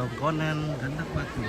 Tongkonan Gandak Batu.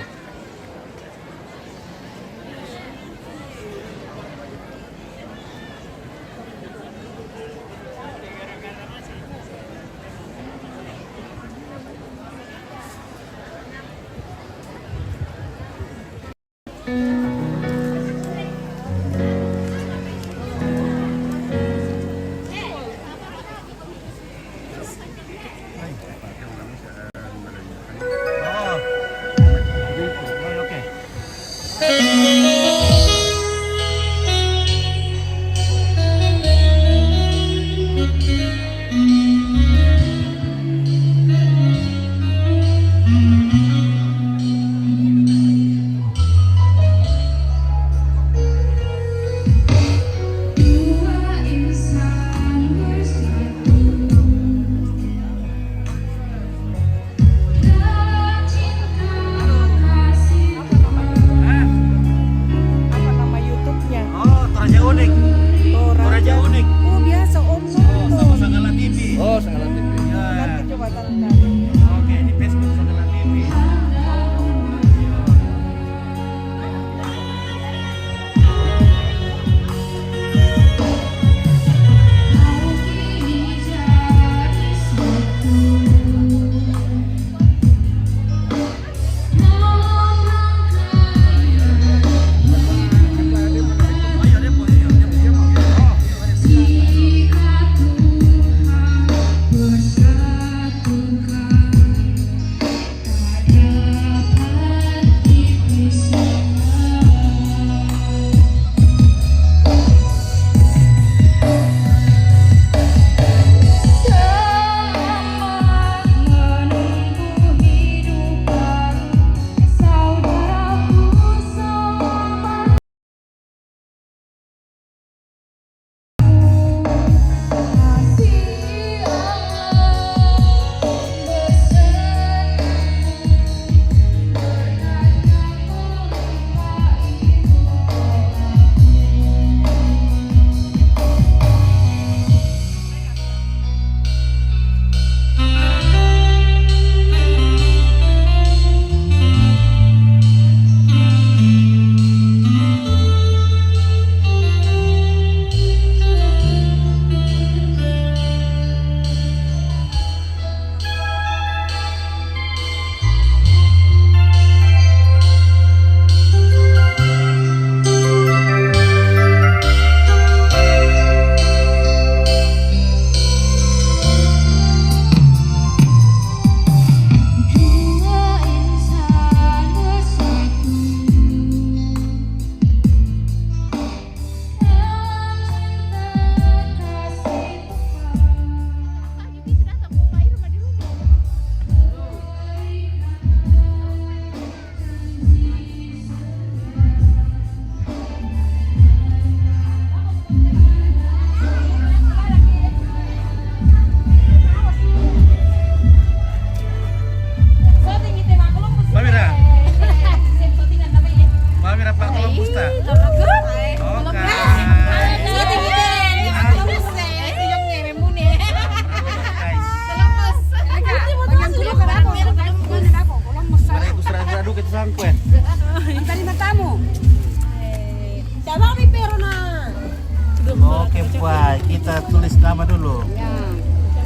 Oke, Pak. Kita tulis nama dulu. Ya.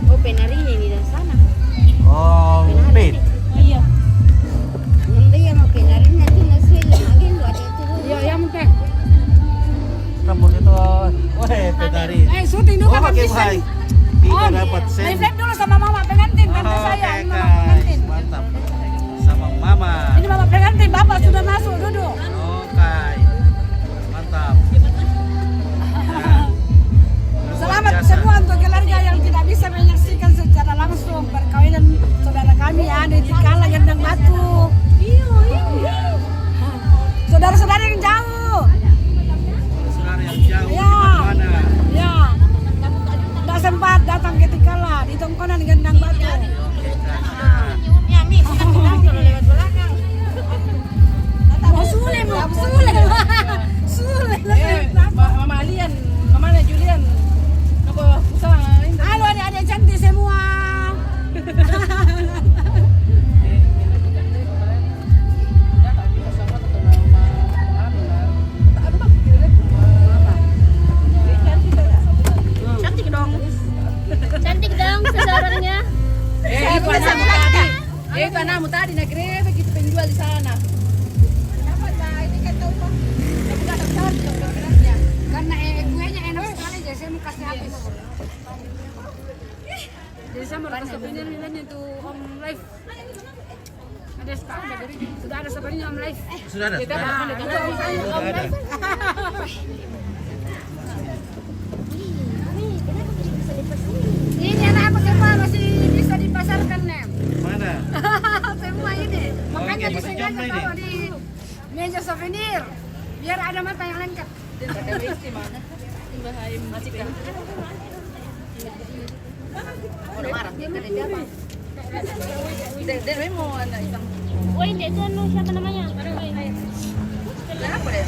Oh, penarinya ini dari sana. Oh, Ben. Oh iya. Nanti yang mau penarinya itu nasi lagi lu ada itu. Ya, ya mungkin. Rambut itu, weh, penari. Syuting dulu Oh, oke, Pak. Kita dapat sen. Live dulu sama mama pengantin, tante saya. Oke, Ini mama guys. pengantin. Mantap. Sama Mama. Ini mama pengantin, bapak sudah masuk duduk. Oke. Mantap. Selamat semua untuk keluarga yang tidak bisa menyaksikan secara langsung perkawinan saudara kami yang ada di Tikala Gendang Batu. Saudara-saudara yang jauh. Saudara yang jauh Ya. mana? Ya. Tidak sempat datang ke Tikala di Tongkonan Gendang Batu. Oke, guys. Ya, Mi, silakan lewat belakang. Mau sulit mau baru ke souvenir nilainya itu Om Live. Ada sekarang sudah ada souvenirnya Om Live. Sudah ada. Kita Sudah ada. ada Om Live. Ini anak aku semua masih bisa dipasarkan nih. Mana? Semua ini. Makanya Oke, masih disengaja jomblo ini? taruh di meja souvenir biar ada mata yang lengkap. Oh ini itu anu siapa namanya? Kenapa deh?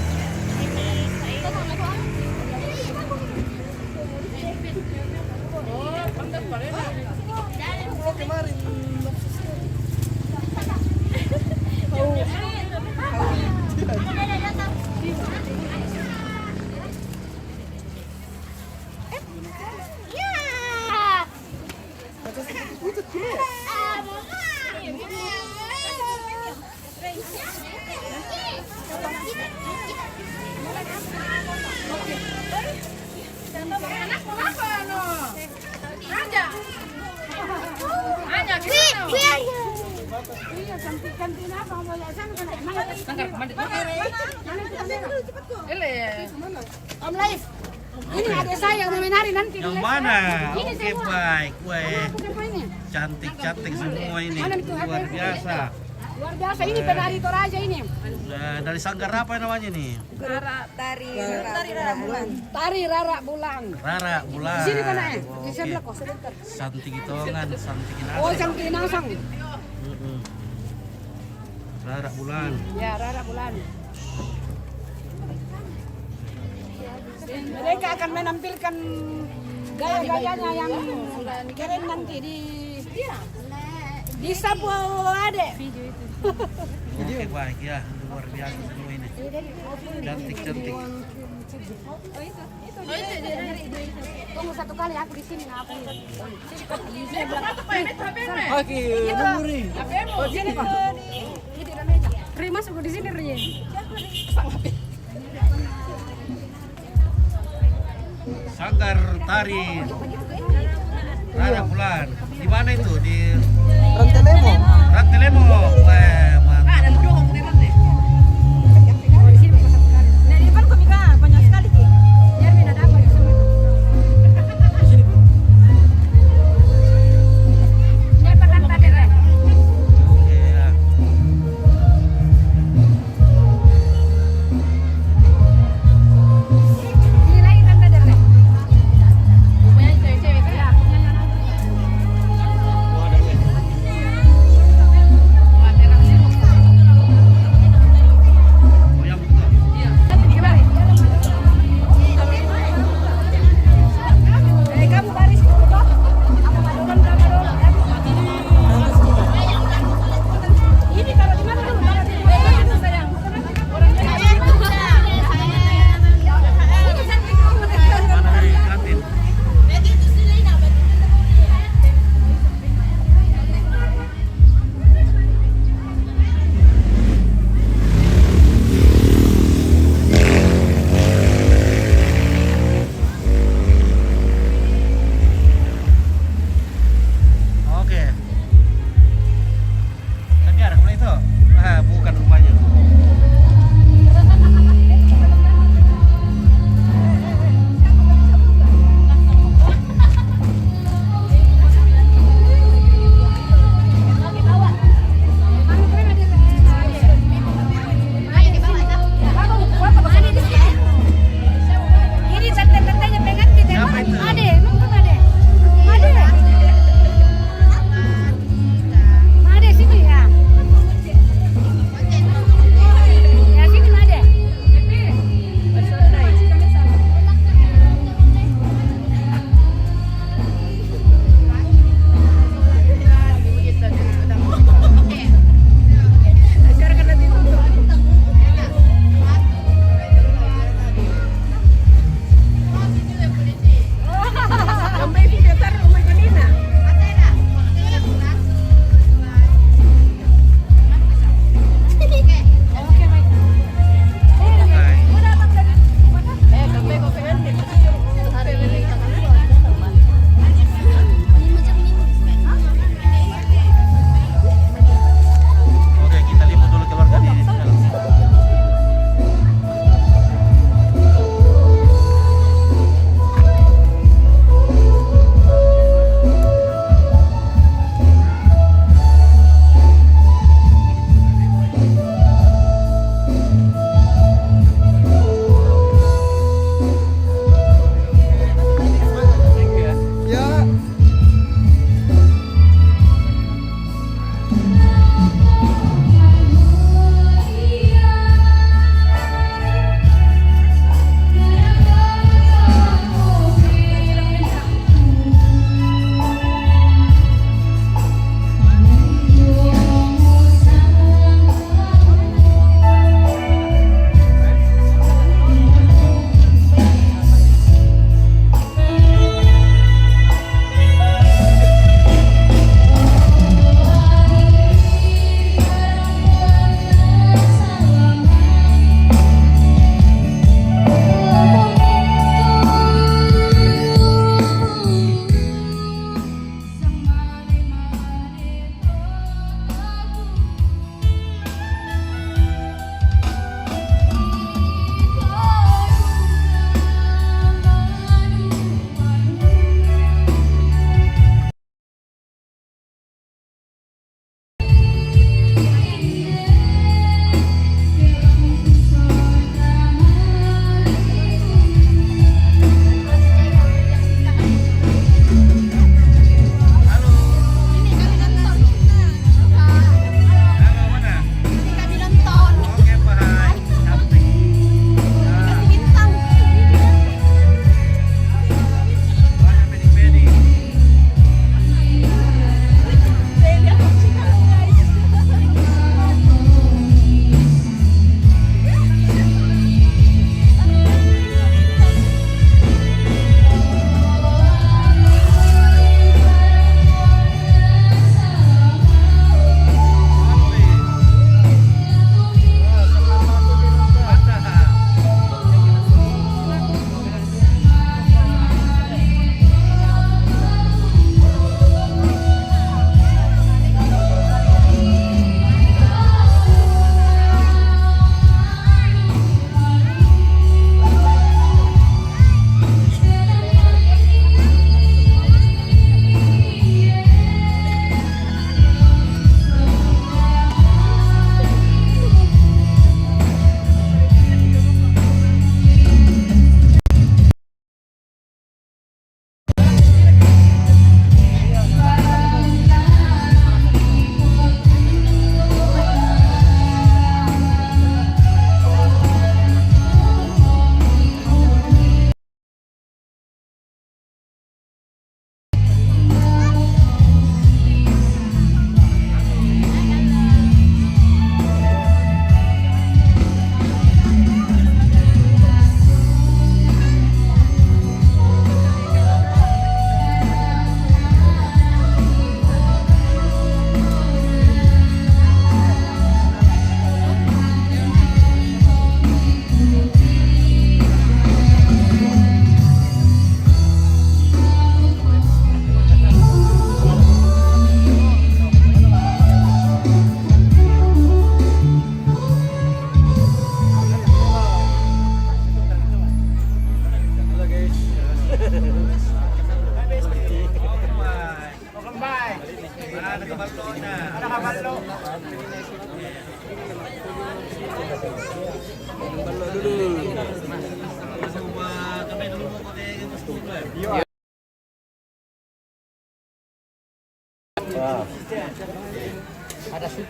Iya, cantik-cantik apa mau lihat Om Live. Ini adik saya yang menari nanti. Yang mana? Ini Oke, semua. baik. Weh, Siapa ini? cantik-cantik semua ini. Mana itu? Luar biasa. Luar biasa ini penari Toraja ini. Dari sanggar apa namanya nih? Tari Rara Bulang. Rara Bulan. Di sini mana ya? Di Oke. sebelah kok sebentar. Santik hitungan, santik Oh, cantik nasang. Rara Bulan. Ya, Rara Bulan. Mereka akan menampilkan gaya-gayanya yang keren nanti di Sapu Ade. Oke, baik ya. Luar biasa semua ini. Cantik-cantik. Tunggu satu kali aku di sini aku. Oke, nungguin. Oh, sini Pak. Ini ada meja. Ri masuk di sini Ri. Sanggar tari Rara Bulan. Di mana itu? Di Rantelemo. Wah, mantap. Oke ya.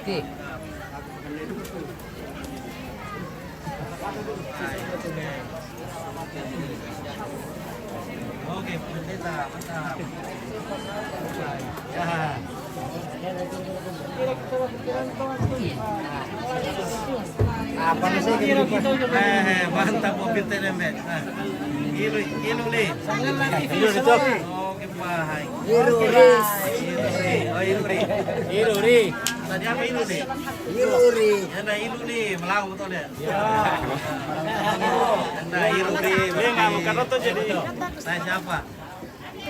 Oke. Oke, pendeta, mantap. Ya. Apa nih saya Mantap mobil tenemet. Ilu li. Ilu itu. Oke, baik. Ilu ri. Oh, ilu ri. Ilu ri. Tadi apa ilu li? Ilu ri. Ada ilu li, melayu betul deh. Ada ilu li. Ini nggak bukan roto jadi. Saya siapa?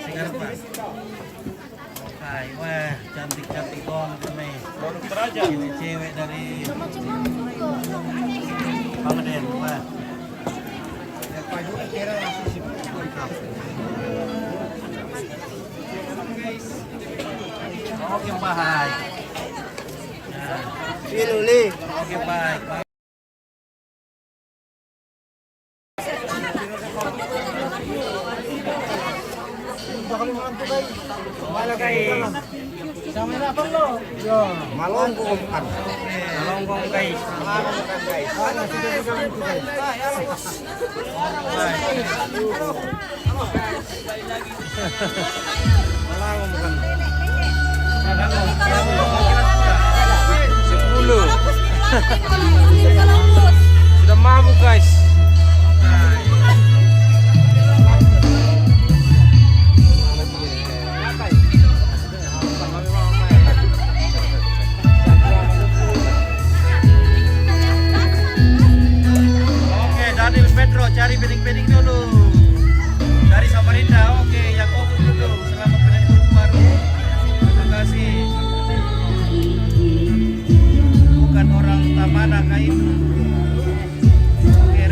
Sigarpa. Hai, wah, cantik-cantik dong nih. Produk teraja. Cewek dari Macam-macam juga. Bangladesh, wah. Oke, baik. Ilu li. Oke, baik. Malongkong kan. Malongkong guys. Malongkong guys. Malongkong kan. 10. Sudah mabuk guys. Oke, Daniel Pedro cari bening-bening dulu dari Samarinda. Oke, Yakobus dulu. Selamat penentu baru. Terima kasih. Bukan orang Tamana kain. Oke,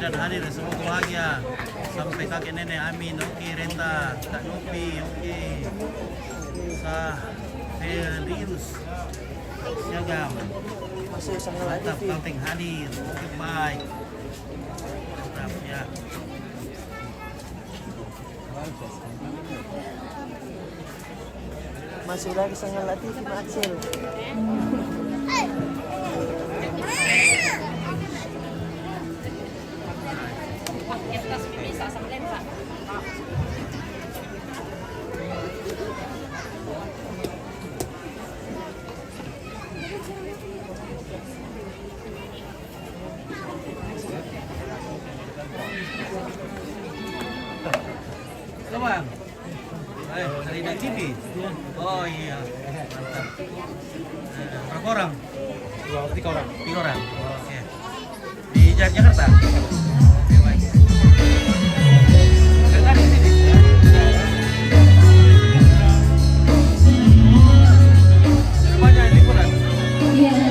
dan hadir semoga bahagia sampai kakek nenek amin. Oke Renta, Kak Nopi, oke Sah Felirus Siagam mantap, Kalteng hadir, oke baik mantap ya. Masih lagi sangat latih Pak Axel. Bang, dari TV. Oh iya, mantap. Berapa orang? Tiga orang. Oke. Di Jakarta. Oke, baik. Dari sini. Banyak liburan. Banyak.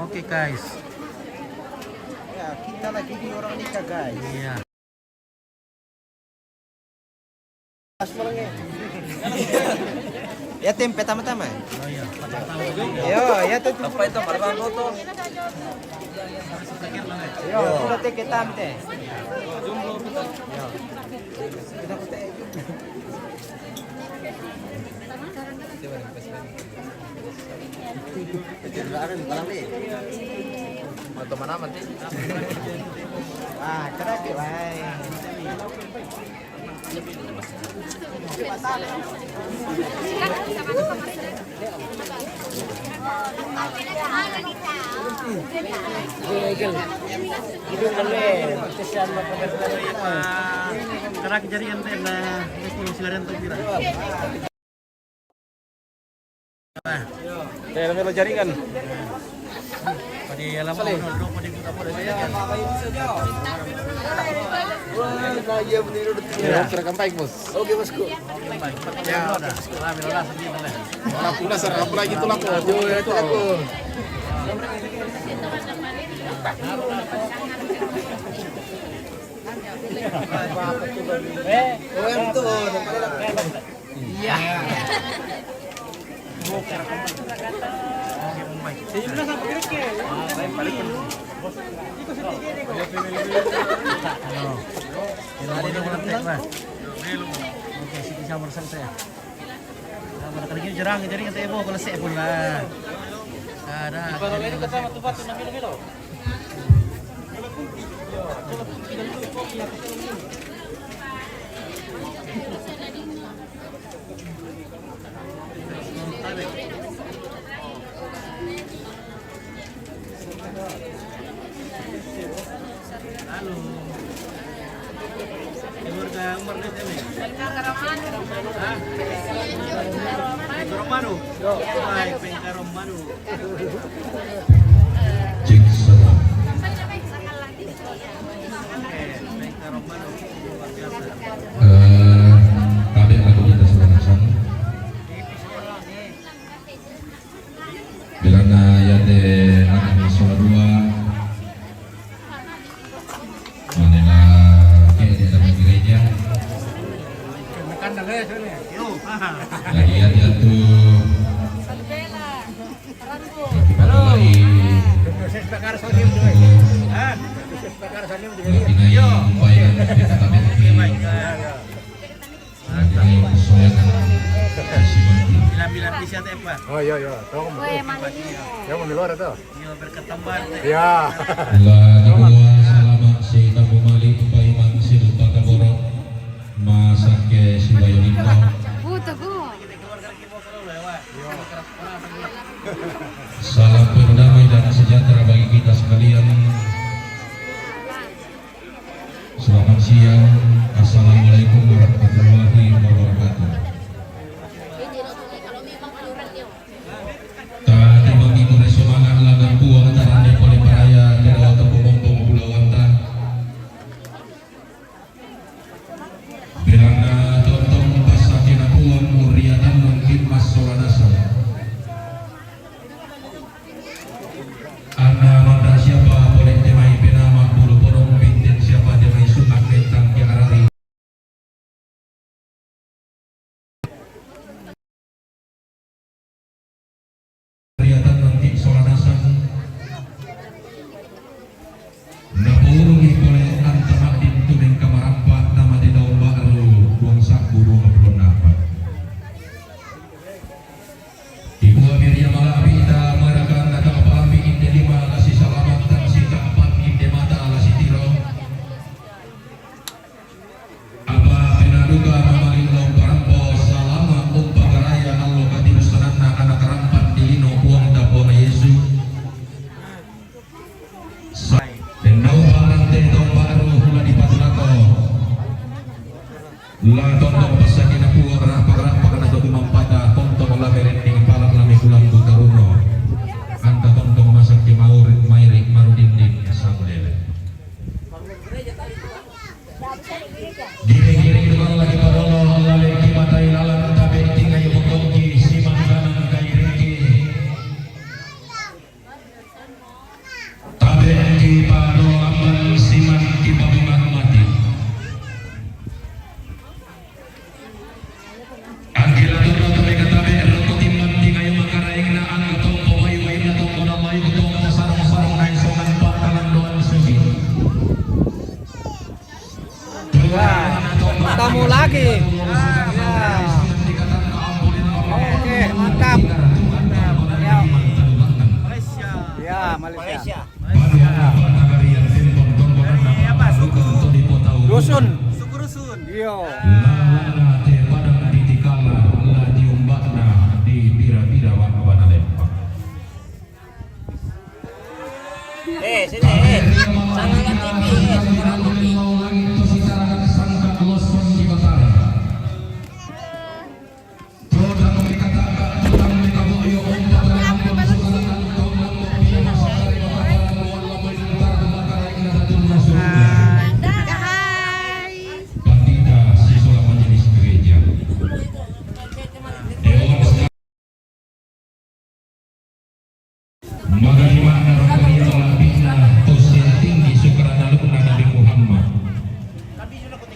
Oke guys. Ya, kita lagi di orang nikah guys. Iya. Ya tim pertama-tama. Oh iya. Yo, ya tuh. Apa itu marban foto? Yo, sudah teh kita teh. Yo. Kita teh. Kendaraan barang deh. Teman aman sih. Ah, keren baik. Karena kejadian tenda, ini puluh silaran tuh kira. Melo jaringan. Pada alam dulu pada kita pada jaringan. Iya benar udah terekam baik, Bos. Oke, Bosku. Ya, udah. Alhamdulillah segitu lah. Pula serap lagi tuh laku. Yo, itu laku. Iya. Oke, sini sama saya. Nah, kali ini jarang jadi kata ibu kalau saya pun lah. Ada. Kalau ini kesama tuh batu namilo. Halo. Keluarga Umar nih ini. Hah? Romano. Baik, Pengka Romano. Cek salam. Pengka Romano luar biasa. Kami lagu kita selesai. Bilana ya de anak soal dua. Manila ke dalam gereja. Yo, Lagi ya tuh. Halo. Bilang-bilang di siapa apa? Oh iya iya, tahu. Ya mau di luar itu. Yo berketambar. Iya. Kedua salama si tamu mali paiman si lupa kaboro masake si bayonito. Salam berdamai dan sejahtera bagi kita sekalian. Selamat siang. Assalamualaikum warahmatullahi wabarakatuh. Tadi bagi mulai semangat lagan buang tarande oleh paraya jawa tepung pulau Wanta. Bilana tontong pasakina buang muriatan mungkin masolanasa. Ana manda siapa boleh temai penama bulu podong bintin siapa temai sunak tentang kiarari. Riatan nanti solanasan napurungi boleh antama dintu dan kamarampa nama di daun baru buang saku buang belum dapat. Ibu Miriam Malabida merakan data apalami inde lima kasih salamat dan si keempat inde mata lasi tiro. Apa penaduga mamalin lo parampo salamat umpah raya allo katirus tanana anak rampan di lino buang dapona Yesu. Dendau barang tentong baru hula di patulako. La tontong pasakina puang rapak-rapak na to kumampata tontong la merending palak lami kulang butaruno. Anta tontong masak di maurik mairik marudinding samudele. Gire-gire dengan lagi parolo lale kimatai lalan tabe tinggal yukoki siman kanan kairiki. Tabe ki paro amal siman ki babungan mati. Anggila turun tabe katabe roko timan tinggal makaraing na anak tompo wayu-wayu na tompo na wayu tompo sarong-sarong na isongan patalan doan suci. Tamu lagi. Oke, mantap. Malaysia. Ya, Malaysia. Malaysia. rusun. Suku rusun. Iya. Lana te padang titikala la diumbakna di pira-pira wana lempang. Sini, sama TV, sama TV. Bandita siswa majelis gereja. Dewan Magalima Narokoria Olabina Tosin Tinggi Sukrana Lukna Nabi Muhammad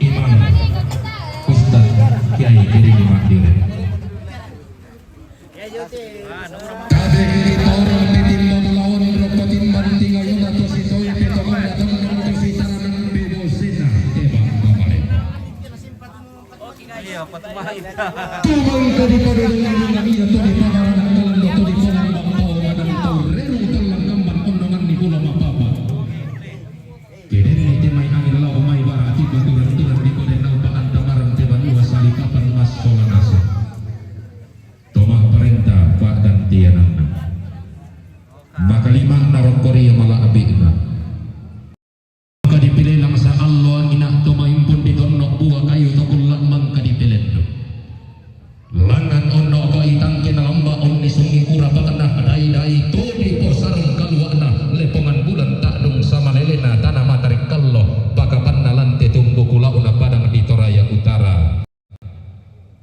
Imam Ustaz Kiai Kiri Madiun Kadek di Tauran di Timbang Lawan Rokotin Banting Ayuna Tositoy Petokan Datang Tositanan Bebosina Tebak Babalik Iya, patumahay. Tumang ka di padulungan ng iya to di pagaran ng kalando to di pulang bangpao madang taurero talang kamban undangan ni pula mapapa. Kini ni timay angin law may barati baturan-turan di ko den naupaan tamaran te banua salikapan mas solanasa. Tomah perintah Pak dan tianana. Makalima narokori mala abigna. Maka dipilih lang sa Allah ina tumaimpun di tonok buah kayu to kulak mangka dipilih do. Langan ono ko itang kinalamba onni sungi kura pakanah dai-dai to di posarong kaluana lepongan bulan tak dong sama lelena tanah matarik kallo bakapan nalante tumbuh kulauna padang di Toraja Utara.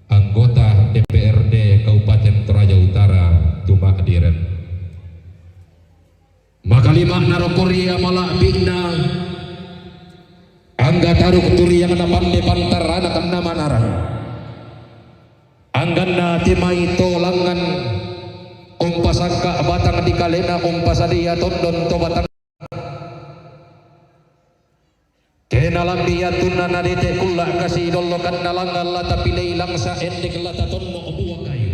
Anggota DPRD Kabupaten Toraja Utara Tuma Adiren. Maka lima narokoria malak bina angga taruk turi yang napan de pantarana kana manarang. Angganna timai tolangan umpasangka batang di kalena umpasadia tondon to batang kena lambiya tunana dete kulla kasih dolokan nalangal lata pilih langsa endek lata tondo buah kayu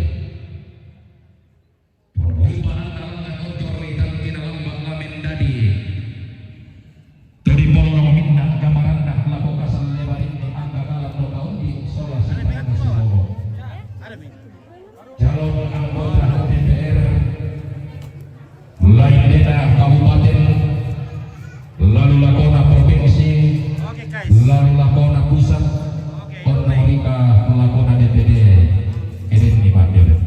perubahan nalangan otori tangkina lambang ngamen dadi tadi polong minna gamaranda labo kasal lewarin angga kalam lo kaun di solah sintang nasibobo calon anggota DPR lain deta kabupaten lalu lakona provinsi lalu lakona pusat Ornorika lakona DPD ini di Madiun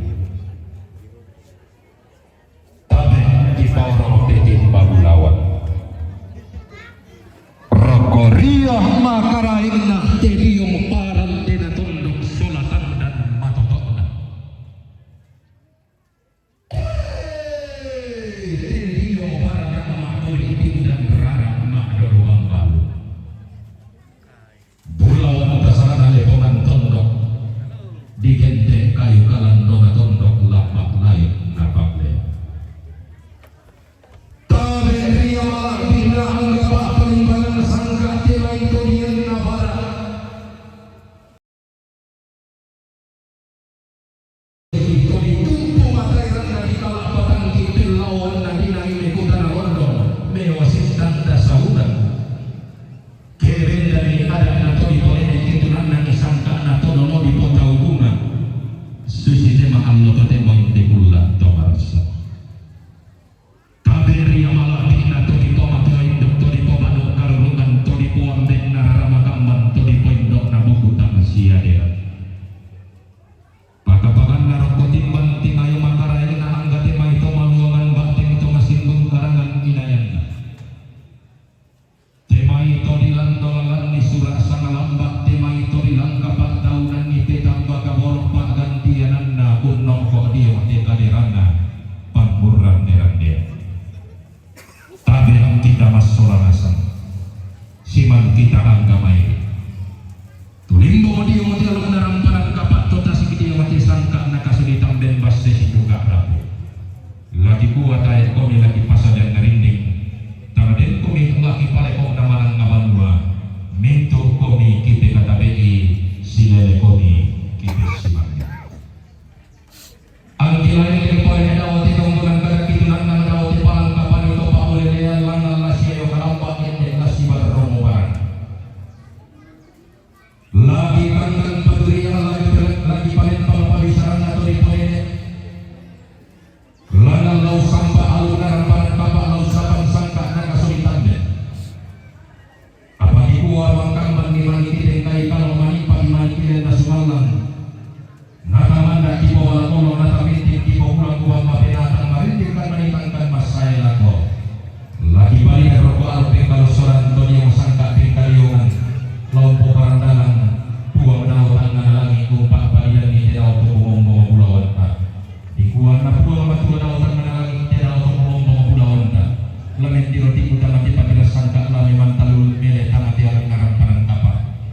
roti utama di pabila sangka lami mantalul milih tamati alam ngarang panangkapa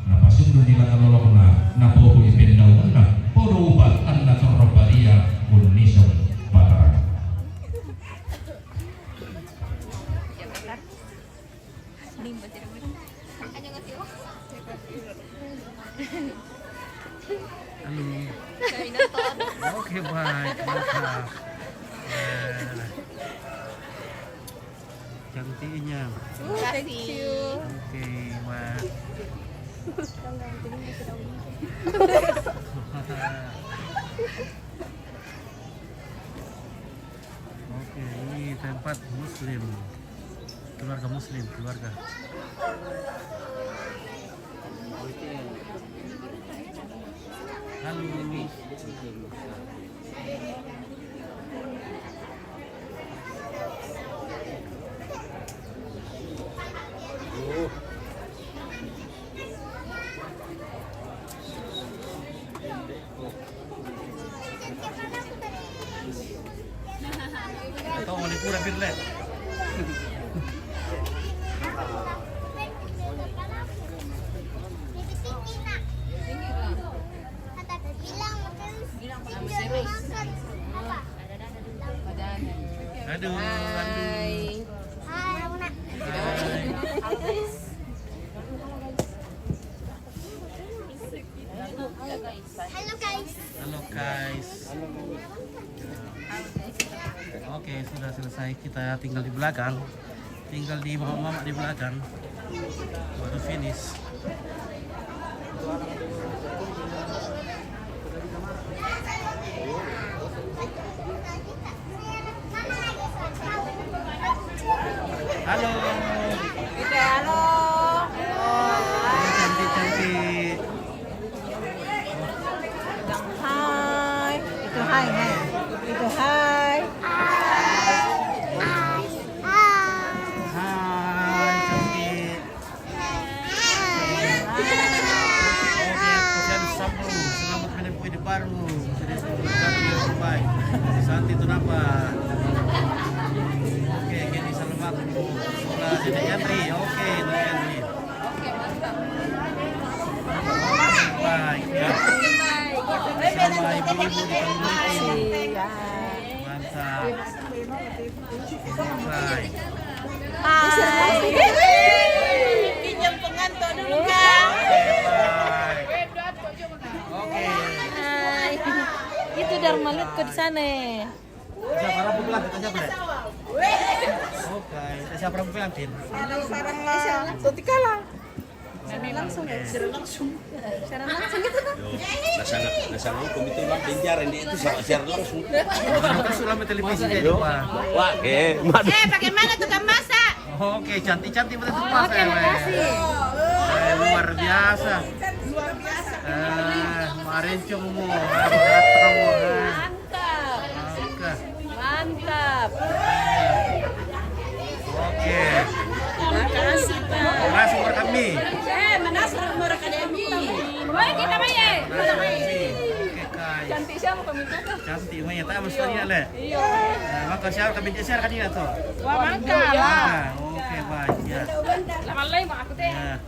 na pasundu nila nololokna na poho ipindaw na podo ubat anda korrobaria unisong batara. Oke, baik, mantap. Cantiknya. Thank you. Oke, wah. Oke, ini tempat muslim. Keluarga muslim, keluarga. Halo. Atau mau liburan birlet. Aduh, aduh. Hai. Hai. Halo guys. Halo guys. Oke, sudah selesai. Kita tinggal di belakang. Tinggal di mama di belakang. Baru finish. Halo. Halo. Cantik-cantik. Hai. Itu hai, hai. Itu hai. Hai, cantik. Oke, kalian sambung. Selamat menempuh hidup baru. Jadi berkati yang terbaik. Santi itu apa? Oke, gini selamat. Sekolah Nenek Yandri. Oke, Nenek Yandri. Baik, ya. Sama ibu-ibu di Tanjung. Mantap. Baik. Pinjam pengantin dulu kan. Oke. Hai. Itu Darmalit kok di sana. Siapa Rabu bilang kita siapa deh? Oke, siapa Rabu bilang Tin? Langsung ya, secara langsung gitu kan? Nasang hukum itu lang pinjaran dia itu share langsung. Terus sulam televisi jadi Pak. Wah, Bagaimana tukang masak? Oke, cantik-cantik betul semua saya. Luar biasa. Kemarin cuma kamu. Mantap. Oke. Mantap. Oke. Makasih Pak. Terima kasih buat kami. Menasar mereka akademi. Kita main. Oke, Kai. Cantik siapa peminta tuh? Cantik punya tak mesti dia le. Iya. Maka share kami share kan dia tuh. Wah, mantap. Oke, baik ya. Lama lagi mak aku teh. Ya.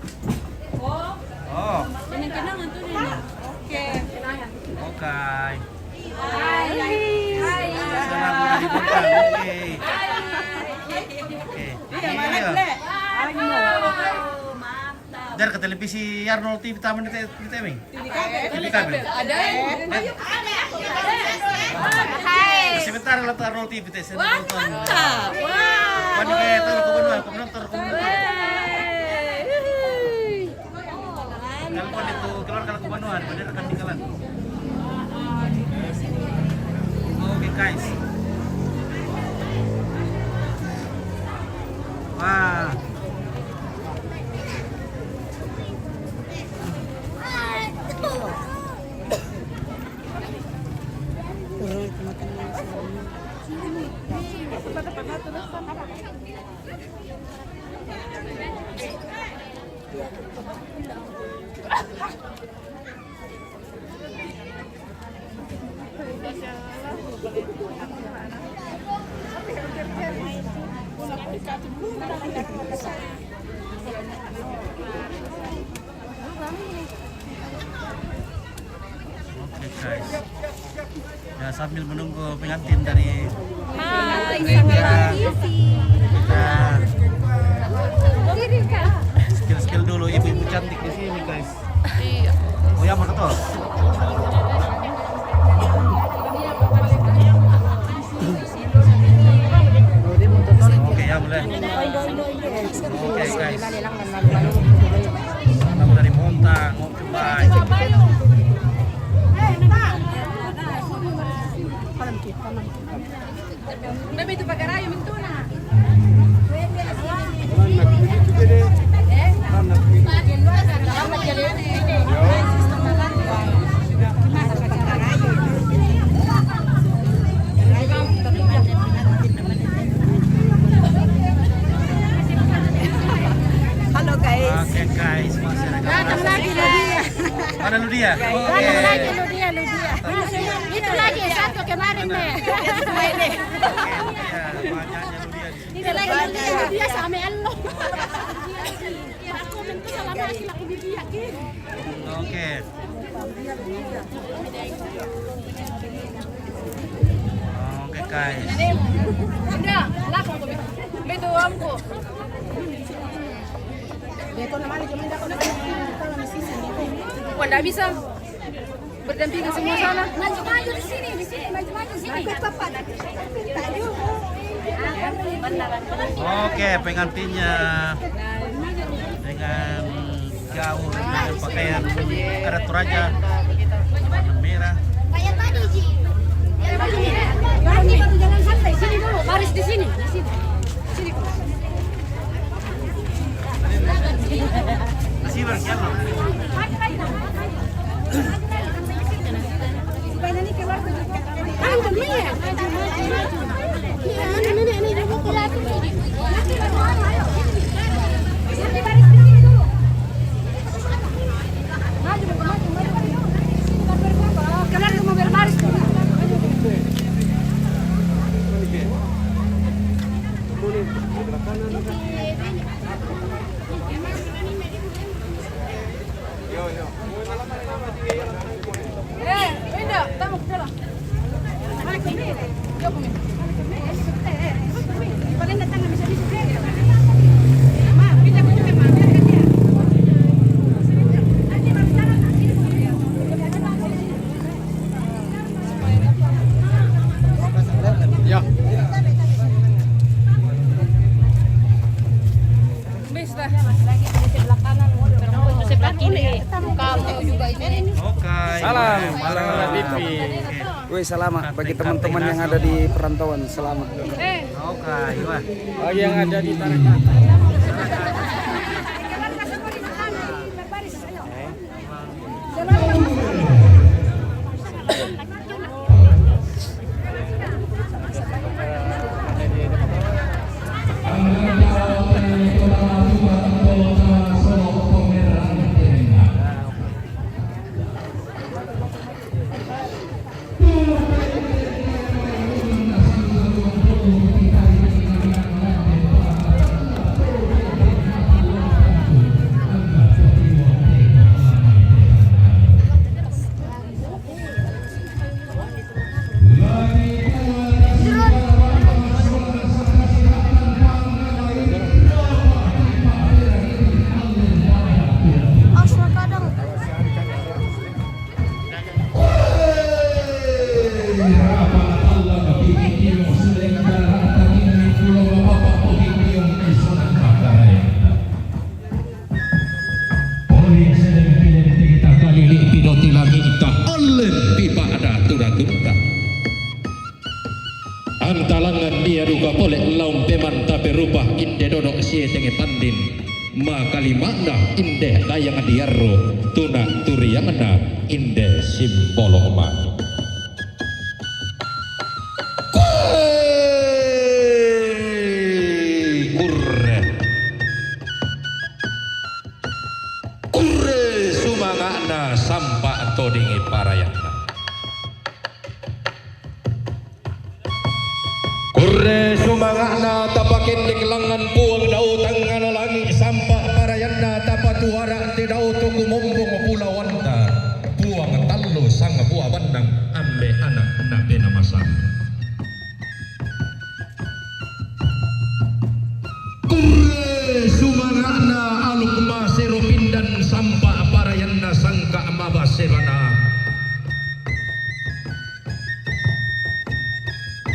Oh, Oh, kenang-kenangan tuh ini. Oke, kenangan. oke. Hai. Hai. Selamat liburan. Oke. Oke. Iya. Jar ke televisi Arnold TV Taman di TV. Di kabel. Ada. Hai. Sebentar lah Arnold TV teh saya nonton. Mantap. Wah. Wani kayak tahu aku nonton. Telepon itu keluar kalau ke Banuan, pada rekan di kalan. Oke guys. Wah. Oke guys. Ya sambil menunggu pengantin dari Hai, sangat isi. kita skill dulu ibu-ibu cantik di sini guys. Iya. Oh ya mana tuh? Oke ya mulai. Oke guys. Salam dari Montang, mau coba. Bebe itu pakai rayu mentuna. Halo guys. Oke guys, masih ada Datang lagi Ludia. Mana lu dia? Datang lagi Ludia. Itu lagi satu kemarin deh. Semua ini. Ya, banyaknya lu dia di sini. Itu lagi Ludia sama Allah. Aku minta salam laki-laki dia. Oke. Oke guys. Sudah, langsung tuh. Betul amku. Wah, bisa berdampingan semua sana. Maju di sini, maju sini. Oke, pengantinnya dengan gaun dengan pakaian adat Toraja warna merah. Kayak tadi, Ji. Nanti baru jalan santai. Sini dulu, baris di sini. Sini. Masih bersiapa? Supaya nanti keluar ke Maju, maju. Ini juga kelihatan jadi. nanti baru ayo. Nanti baris di sini dulu. Maju. Oh, kalian mau berbaris dulu. Pindah, tamu ke dalam. Paling datang nggak bisa. Ma, pindah ke sini, Ma. Biar ke dia. Nanti baru jalan, nah. Sini. Ya. Bis lah. Lagi di sebelah kanan, itu sebelah kiri. Kalau juga ini. Oke. Salam, Oke. salam Pipi. Woi, selamat bagi teman-teman yang ada di perantauan. Selamat. Oke, wah. Bagi yang ada di Tarakan. Antalangan dia duga boleh laum peman tapi rupah inde dodok sietenge pandin makali makna inde layang diarro tuna turiyangna inde simbolo mani kurre sumangana sampa todingi parayana kurre sumangana tapakin langan puang dau tangan langi sampah parayana tapatuara te dau tuku mumbung pulawanta puang tallo sang buah bandang ambe anak na pena masang kurre sumangana aluk masero pindan sampah parayana sangka mabaserana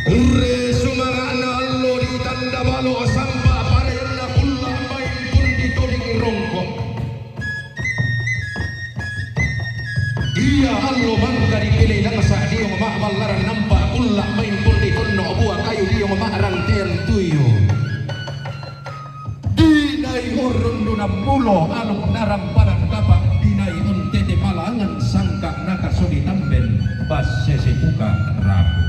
kurre sumangana allo di tanda balo sampah parayana kulla main pun ditoling rongkok dia allo mangga dipilih langsa dia mamal laran nampak kulla main pun ditonno buah kayu dia mamaran tian tuyo dinai urun duna mulo aluk narang parang kapak dinai untete malangan sangka naka sodi tamben pas sesi buka rabu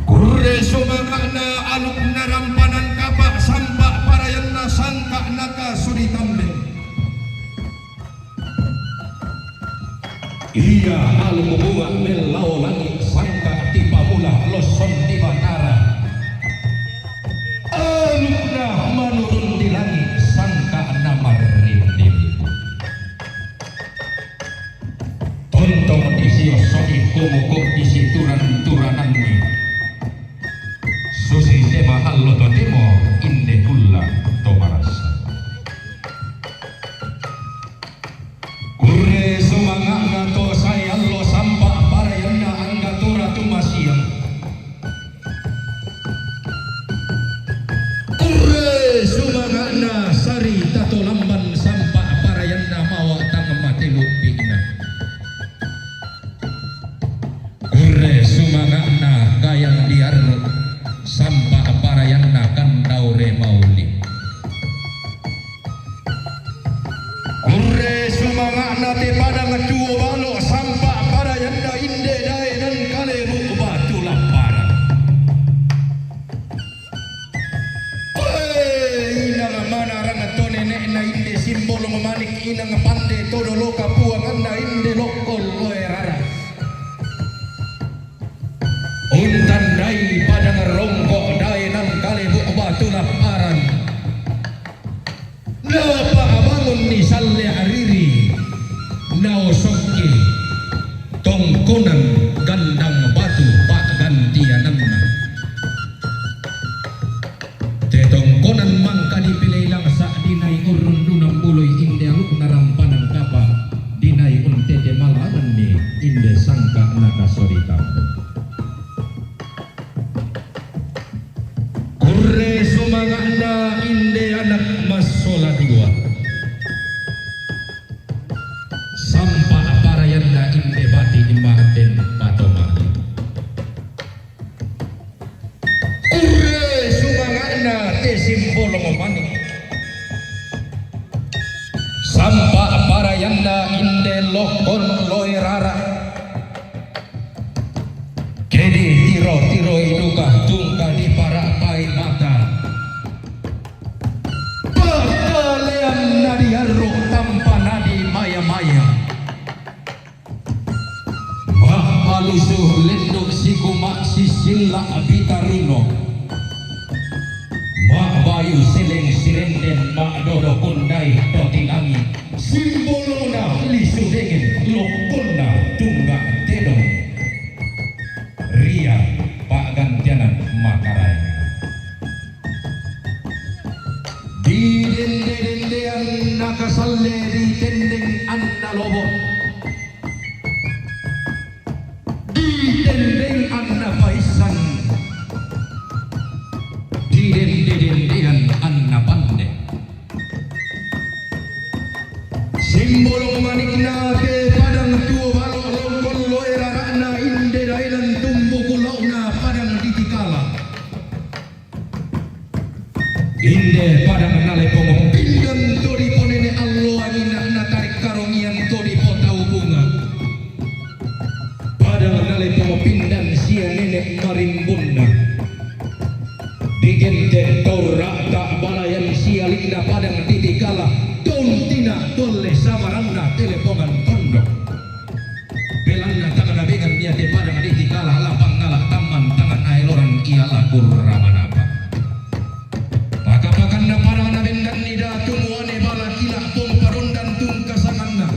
kurre sumangana aluk narang panan kapak sampak parayana sangka naka sodi tamben iya aluk bunga melau langit sangka tiba mula loson tiba tara alukna manurun di langit sangka namar rindim tontong isi osodi kumukuk isi turan-turananni susi tema allo to temo inde kulla to marasa kurre sumangana to saya allo sampa parayana angga tura tumasiang sumangana sari tato lamban sampak parayana mawa tang matilu pina kurre sumangana kayang diarno sampak parayana kandaure mauli kurre sumangana te padang duo balo sampak parayana inde dae dan kale batu lamparan simbol memanik inang pande todo loka puang anda inde lokol loerara untan dai padang rongkok dai nan kali bu batu laparan napa bangun ni salle hariri nao soki tongkonan gandang batu pak gantianan te tongkonan mangka dipilih langsa dinai urun dunam buluy inde aluk narampanang kapa dinai unte de malangan ni inde sangka naka sorita kurre sumangana inde anak masola dua sampa parayanda inde bati imaten patomali kurre sumangana te simbol manik sampa parayanda inde lokon loirara kedi tiro iduka tungka di para pai mata pakalean nadi haru tanpa nadi maya mahalusuh lenduk sikuma sisilla abitarino mak bayu seleng sirenden mak dodo kundai totingangi simbolona lisu degen lokonna tungga tedong ria pak gantianan makarai di dende-dendean nakasalle di tendeng anda lobo di tendeng anda paisan di dende-dendean anda pande simbol manikna ke padang tuo balo longkol loerarana inde dailan tumbu kulauna padang ditikala inde padang nale pomo pinggan tori ponene allo angina na tarik karongian tori potau bunga padang nale pomo pindan sia nenek marimbunda digente tora tak balayan sia likna padang ditikala tina tolle samaranda telepongan tondok belanna tangan abegan dia te padang ditikala lapang ngala taman tangan ailoran ia kurramanapa. Pakapakan na para na bendan ni datumuane bala kila pong parundan tung kasanganna.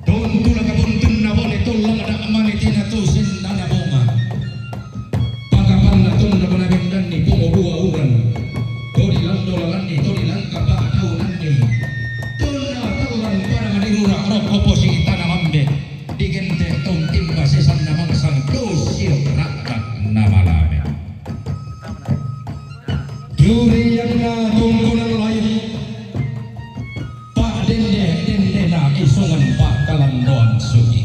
Tuntula kabuntun na bone tulang ada amaniti na tusin na bunga. Pakapan na tun na para bendan ni pungo dua uran. Tori lang dolangan ni tori lang kapa taunan ni. Tuna tauran para ngadirura rok oposi tanah ambe. Digente tong timba sesan namang sang dosir rakat namalame. Juri yang na tungkunan lain Pak dende na isungan Pak Kalandoan Sugi.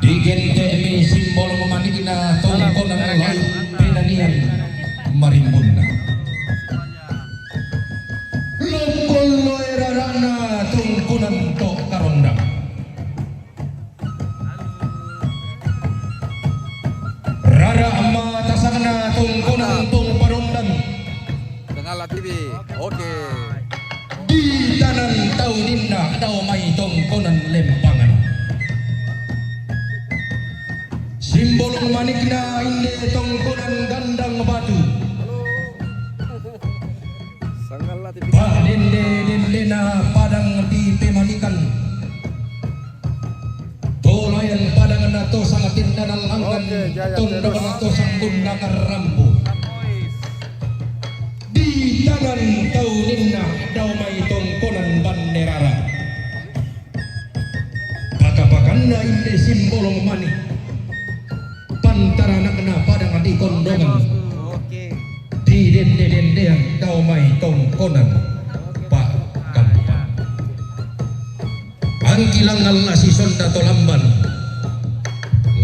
Digente mi simbol memanik na tungkunan lain penanian marimbunda. Lungkul loerarana tungkunan tok karondang. Rara amma tasangna tungkunan tung parundan. Dengan TV. Oke. Di tanan taudinna daumay tungkunan lempangan. Simbol manikna inde tungkunan gandang batu. Sangatlah TV. Pak dende na padang di pemanikan. Tolayan padang na to sangatin na nalangkan. Oke, jaya, Tondo terus. na to sangbun na karambu. Di tangan tauninna daumay tungkunan banderara. Pakapakan na inde simbolong manik. Pantara na padang di kondongan. Oke. Di dende yang daumay tungkunan Pak Kampang. Angkilang Allah si sonda tolamban.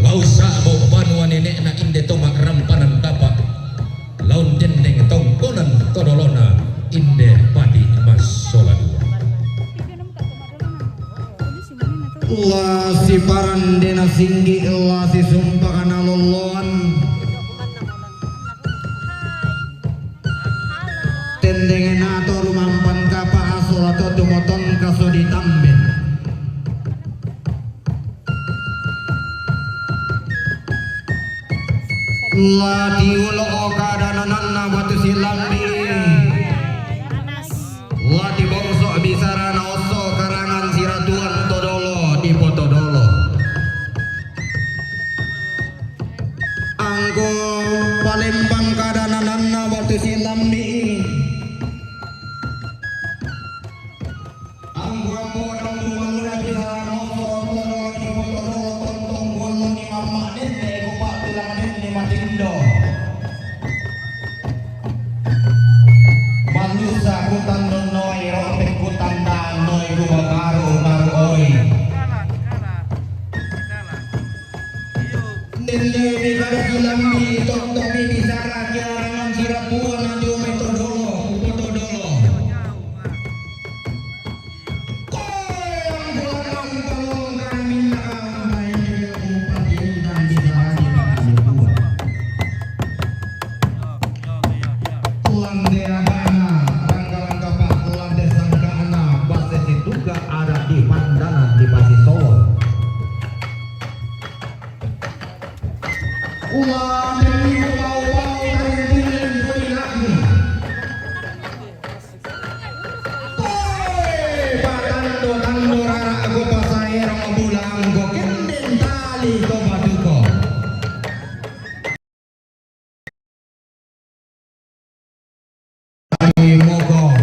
Lausa bo banua nenek na inde tomak rampanan tapak. Laun dendeng tongkonan todolona inde padi mas soladua. Allah si parandena singgi Allah si sumpakan aloloan tendengen ato lumampan kapa asol atau tumoton kaso ditamben Allah diulo okadana batu silambi Allah di bongsok bisarana oso karangan siratuan todolo di potodolo angko palembang kadana batu silambi angko podong buangna bisarana oso todolo di potodolo tontong bolong ni mama nene kupak tulang nene matindo manusa kutan nonoi ropek kutan danoi kubakaru karu oi nende mi kada kilambi tonto mi bisara kiarangan sirapuan nanti metodolo upotodolo koyang bulan palong kami nakamay upati dan bisara di buat tuan deragana ranggalan kapak tuan desangkana basis itu gak ada di pandanan di Pasisol uang demi bau-bau dari bulan lagi patando tando rara aku pasayang bulang go kenden tali ko batuko mogong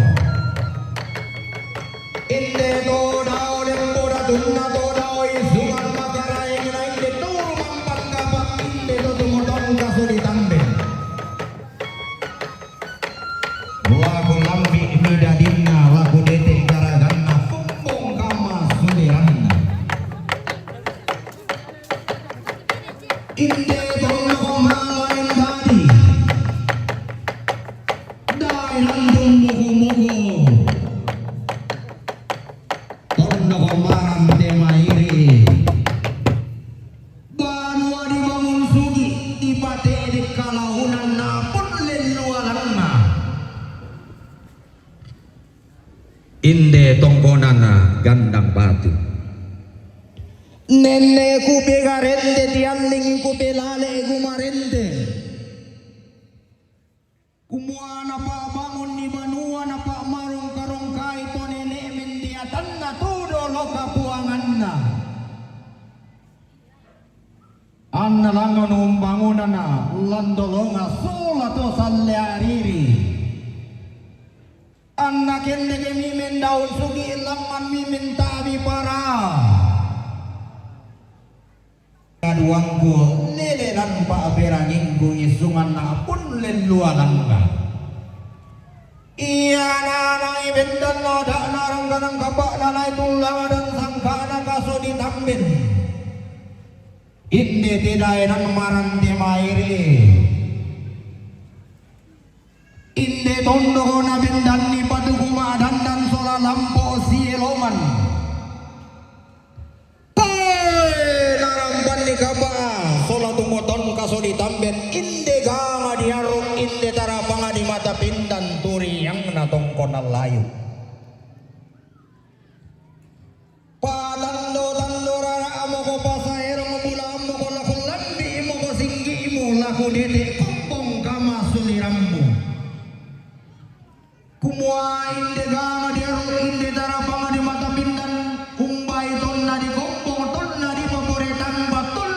inde to dao lembo da tunna to dao isuan makara yang inde to mampan kapak inde to tumodon kaso ditambe waku lambi midadinna waku deting karaganna fumbong kama suliranna inde to nakomalain tadi dai nandung mugu-mugu tondo komaran temairi banua dibangun sugi dipate di kalaunan na pun lelualanna inde tongkonana gandang batu Nene kupe garende tianling kupe lale gumarende. Kumuana pa bangun ni banua na pa marong karong kai to nene mendiatan na tudo loka puanganna. Anna langon umbangunana landolonga sola to salle ariri. Anna kende ke mimin daun sugi laman mimin tabi para. Kaduangku lelelan pa berangingku isungan na pun lelualan ka. Iya nanay bendan no da narang kanang kapak nanay tulang dan sangkana kaso ditambin. Indi tidak nang maranti mairi. Indi tondo na bendan ni patuguma dan sola lampo sieloman. Kaba sola tumoton kaso ditambet inde gama diaruk inde tarapanga di mata pindan turi yang natongkon layu palando tando rara amo ko pasaero mabula amo ko laku lambi imo ko singgi imo laku dede kumpong kama sulirammu kumua inde gama diaruk inde tarapanga di mata pindan umbai tonna di kumpong tonna di paporetan batul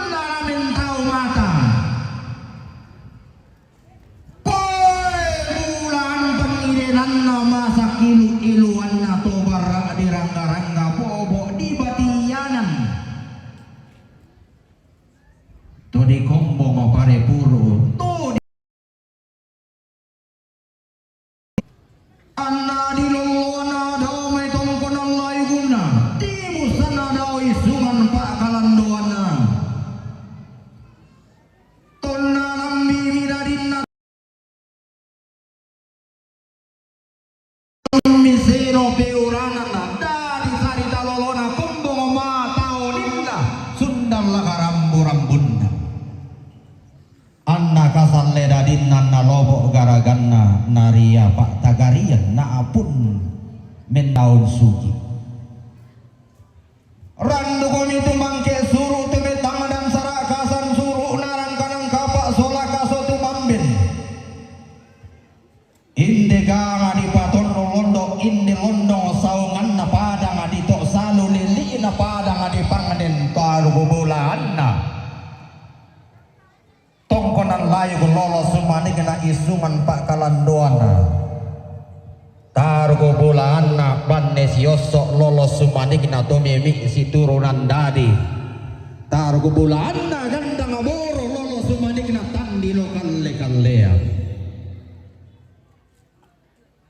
masa ilu-iluan na to barang di rangga-rangga bobo di batianan to di kombo mo pare puro to di anna di lolona daw may tongkon ang layuna di busana daw isungan pa kalanduana tonna ng bimiradin na misero peurana na dari sarita lolona kumbong matao ninda sundal lakarambu-rambunna anna kasalle dadinna na lobo garaganna naria pak tagarian na apun mendaun suci randu komi tumangke suru tumetang dan sarakasan suru narang kanang kapak sola kaso tumambin indega di paton indi londong saungan na padang adito salu lili na padang adi panganin taru bulan na tongkonan layu lolo sumanik na isungan pak kalandoana taru bulan na bannes yosok lolo sumanik na tomemi si turunan dadi taru bulan na gandang aboro lolo sumanik na tandi lokal lekalea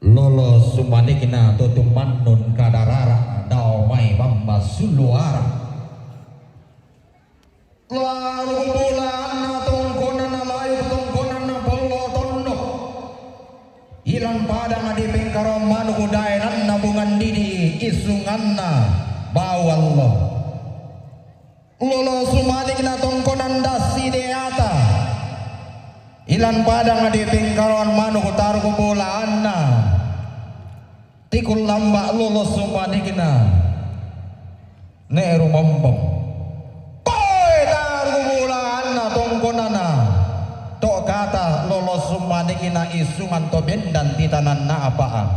lolo sumanikna tutumannun kadarara dao mai bamba suluara lalu bulan tongkonan layu tongkonan polo tondo hilang padang adi pengkarom manu kudairan nabungan didi isunganna bawallo lolo sumanikna tongkonan dasi deata ilan padang adi pengkaron manu kutar kubulaan na tikul lamba lolo sumanikna neru mombong koy tar kubulaan na tongkonana to kata lolo sumanikna isungan to bendan titanan na apaan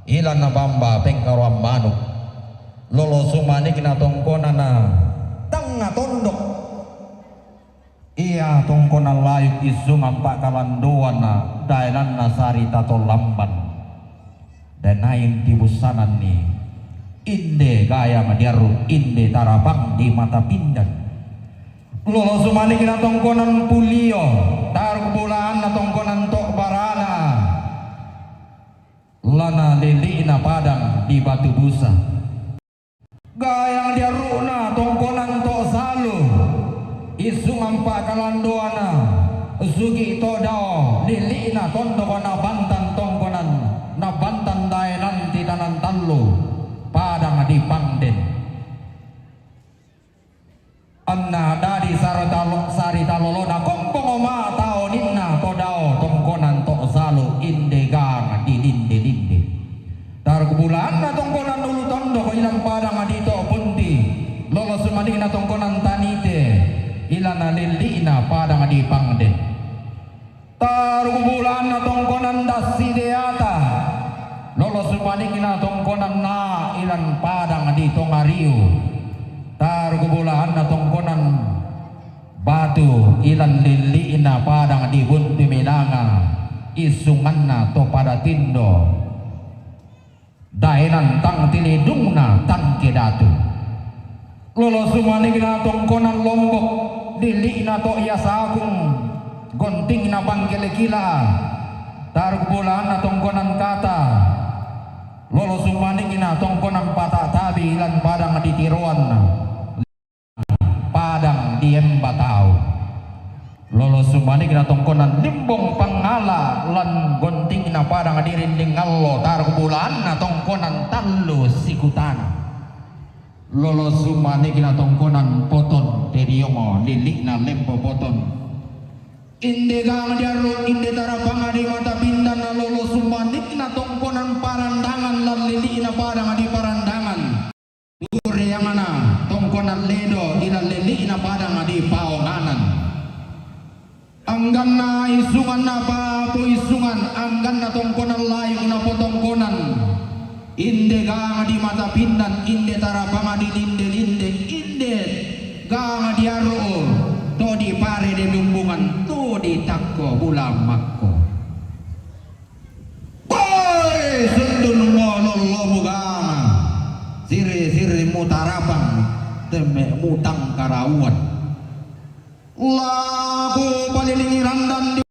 ilan na bamba pengkaron manu lolo sumanikna tongkonana tanga tondok iya tongkonan layu isungan pak kalandoana dainan nasari tato lamban dan naing tibusanan ni inde gaya madiaru inde tarapang di mata pindan lolo sumalik na tongkonan pulio tar bulan na tongkonan tok barana lana lili na padang di batu busa gaya madiaru na tongkonan tok salu isungan pak kalandoana sugi todao lili na tondokona bantan tongkonan na bantan daenan titanan tallo padang di pangden anna dari sarita lolona kompong ma tao ninna todao tongkonan to salu indegang di dinde tar kubulan na tongkonan ulu tondo ko ilang padang adito punti lolo sumani na tong Tarubulan na tongkonan dasi deata. Lolo sumanik na tongkonan na ilan padang di tongariu. Tarubulan na tongkonan batu ilan lili na padang di buntu melanga. Isungan na to pada tindo. Dainan tang tilidung na tan kedatu. Lolo sumanik na tongkonan Lombok dili na to iasagung. Gonting na bangkilekila tarugbulan na tongkonan kata lolo sumaning na tongkonan patatabi ilan padang di tiruan padang di embatao lolo sumaning na tongkonan limbong pangala lan gonting na padang di rindingallo tarugbulan na tongkonan tallo sikutan lolo sumaning na tongkonan poton teriomo lilik na lempo poton inde gang diaru inde tarapanga di mata pindan na lolo sumanik na tongkonan parandangan lan lili na parang di parandangan turi yang ana tongkonan ledo ina lili na parang di paonganan anggan na isungan na papo isungan anggan na tongkonan layu na potongkonan inde gang di mata pindan inde tarapanga di linde inde gang diaru to di pare de lumbungan to di takko bulan makko boy sundun ngololo bugana siri mutarapang teme mutang karawat lagu palilingi randan di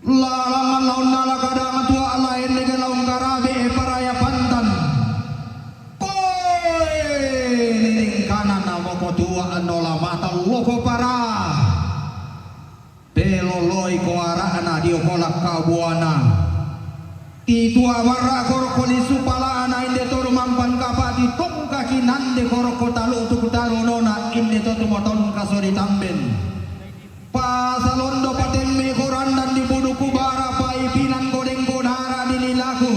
lalangan laun nala kadang tua lain dengan laung karabe paraya pantan tua anola mata loko para peloloi ko arana dio kolak kabuana ti tua warra korokoli supala ana inde toru mampan kapati tongka kinande koroko talu tuku taru nona inde totu moton kasori tamben pasalondo patemme korandan di buduku bara pai pinan goreng godara di lilaku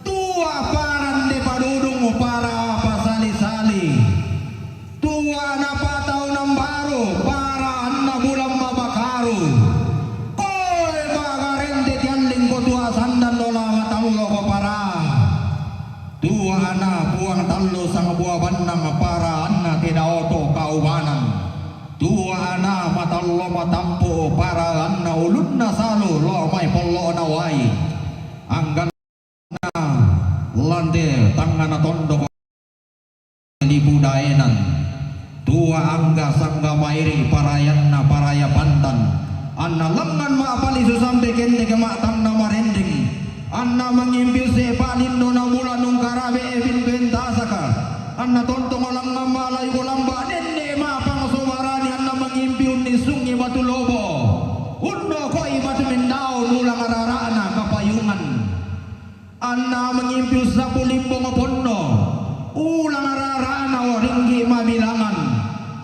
tua parande padudung para pasali-sali tua napa tahun baru para anna bulan mabakaru koi magarente tianding ko tua sandan dola matamlo ko para tua ana buang tallo sang buah bandang para anna tidak oto kaubanan tua ana matallo matampo para anna ulunna salu lo mai pollo nawai anggan na lande tangan tondo di budaenan tua angga sangga mairi parayanna paraya pantan anna lengan ma pali susampe kende ke mak tanna marending anna mengimpiu se palindo na bulan nungkarabe evin bentasaka anna tontong olang malay golamba dende ma pang sobarani anna mengimpiu ni sungi batu lobo undo koi batu mendao nulang ararana kapayungan anna mengimpiu sapu limbong pondo ulang ararana waringgi mabilangan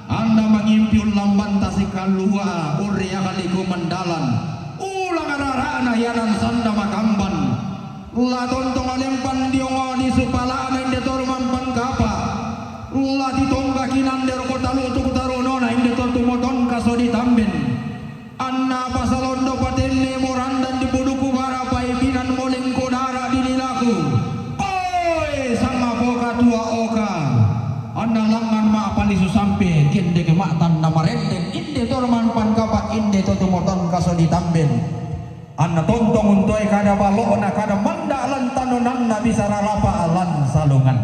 anda mengimpiun lamban tasik kalua uria kaliku mendalan ulang ararana yanan sanda makamban la tontong alempan diongo di supala inde torman pangkapa la ditongga kinander kota lutuk tarunona inde tortu moton kasodi tamben anna pasalondo patenne morandan di buduku barapai pinan moleng kodara di lilaku oi sama boka tua oka anna langan ma pali susampe kende ke mak tanda marenden inde torman pangkapa inde tortu moton kasodi tamben anna tontong untoi kada balona kada manda alan tanonanna bisa rarapa alan salungan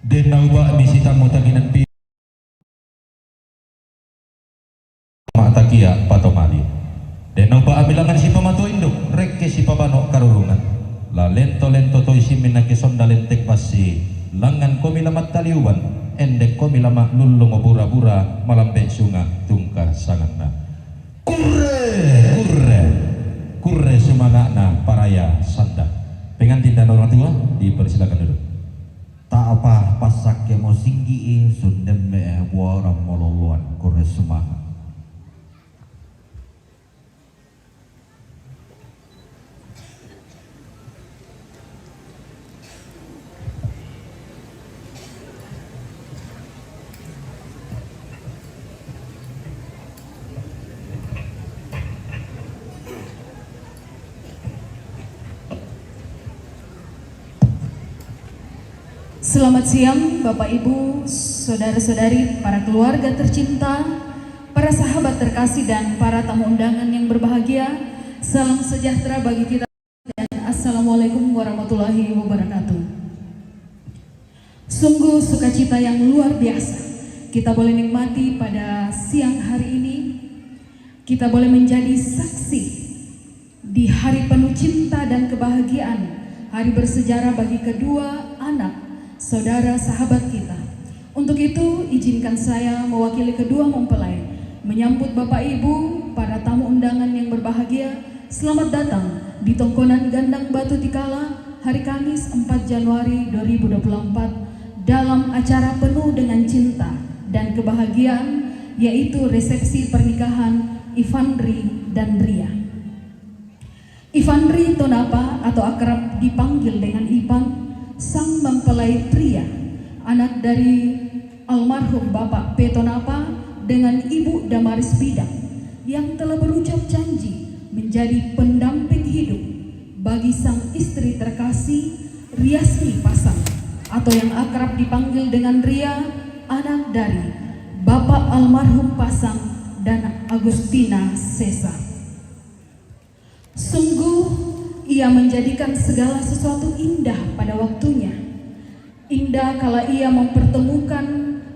denau ba bisita mutaginan pi matakia patomali denau ba abilangan si pamato induk rekke si pabano karurungan la lento to isimin na kisonda lentek basi langan komilamat taliuan endek komilama lullung bura-bura malambe sunga tungkar sangatna kurre semangana paraya sanda pengantin dan orang tua dipersilakan duduk tak apa pasak kemo singgi sundemme waram mololuan kurre semangat Selamat siang Bapak Ibu, saudara-saudari, para keluarga tercinta, para sahabat terkasih dan para tamu undangan yang berbahagia. Salam sejahtera bagi kita dan Assalamualaikum warahmatullahi wabarakatuh. Sungguh sukacita yang luar biasa kita boleh nikmati pada siang hari ini. Kita boleh menjadi saksi di hari penuh cinta dan kebahagiaan, hari bersejarah bagi kedua anak saudara sahabat kita. Untuk itu izinkan saya mewakili kedua mempelai menyambut Bapak Ibu, para tamu undangan yang berbahagia. Selamat datang di Tongkonan Gandang Batu Tikala hari Kamis 4 Januari 2024 dalam acara penuh dengan cinta dan kebahagiaan, yaitu resepsi pernikahan Ivandri dan Ria. Ivandri Tonapa atau akrab dipanggil dengan Ipan, sang mempelai pria, anak dari almarhum Bapak P. Tonapa dengan Ibu Damaris Bidang, yang telah berucap janji menjadi pendamping hidup bagi sang istri terkasih Riasmi Pasang, atau yang akrab dipanggil dengan Ria, anak dari Bapak almarhum Pasang dan Agustina Sesa. Sungguh ia menjadikan segala sesuatu indah pada waktunya. Indah kala ia mempertemukan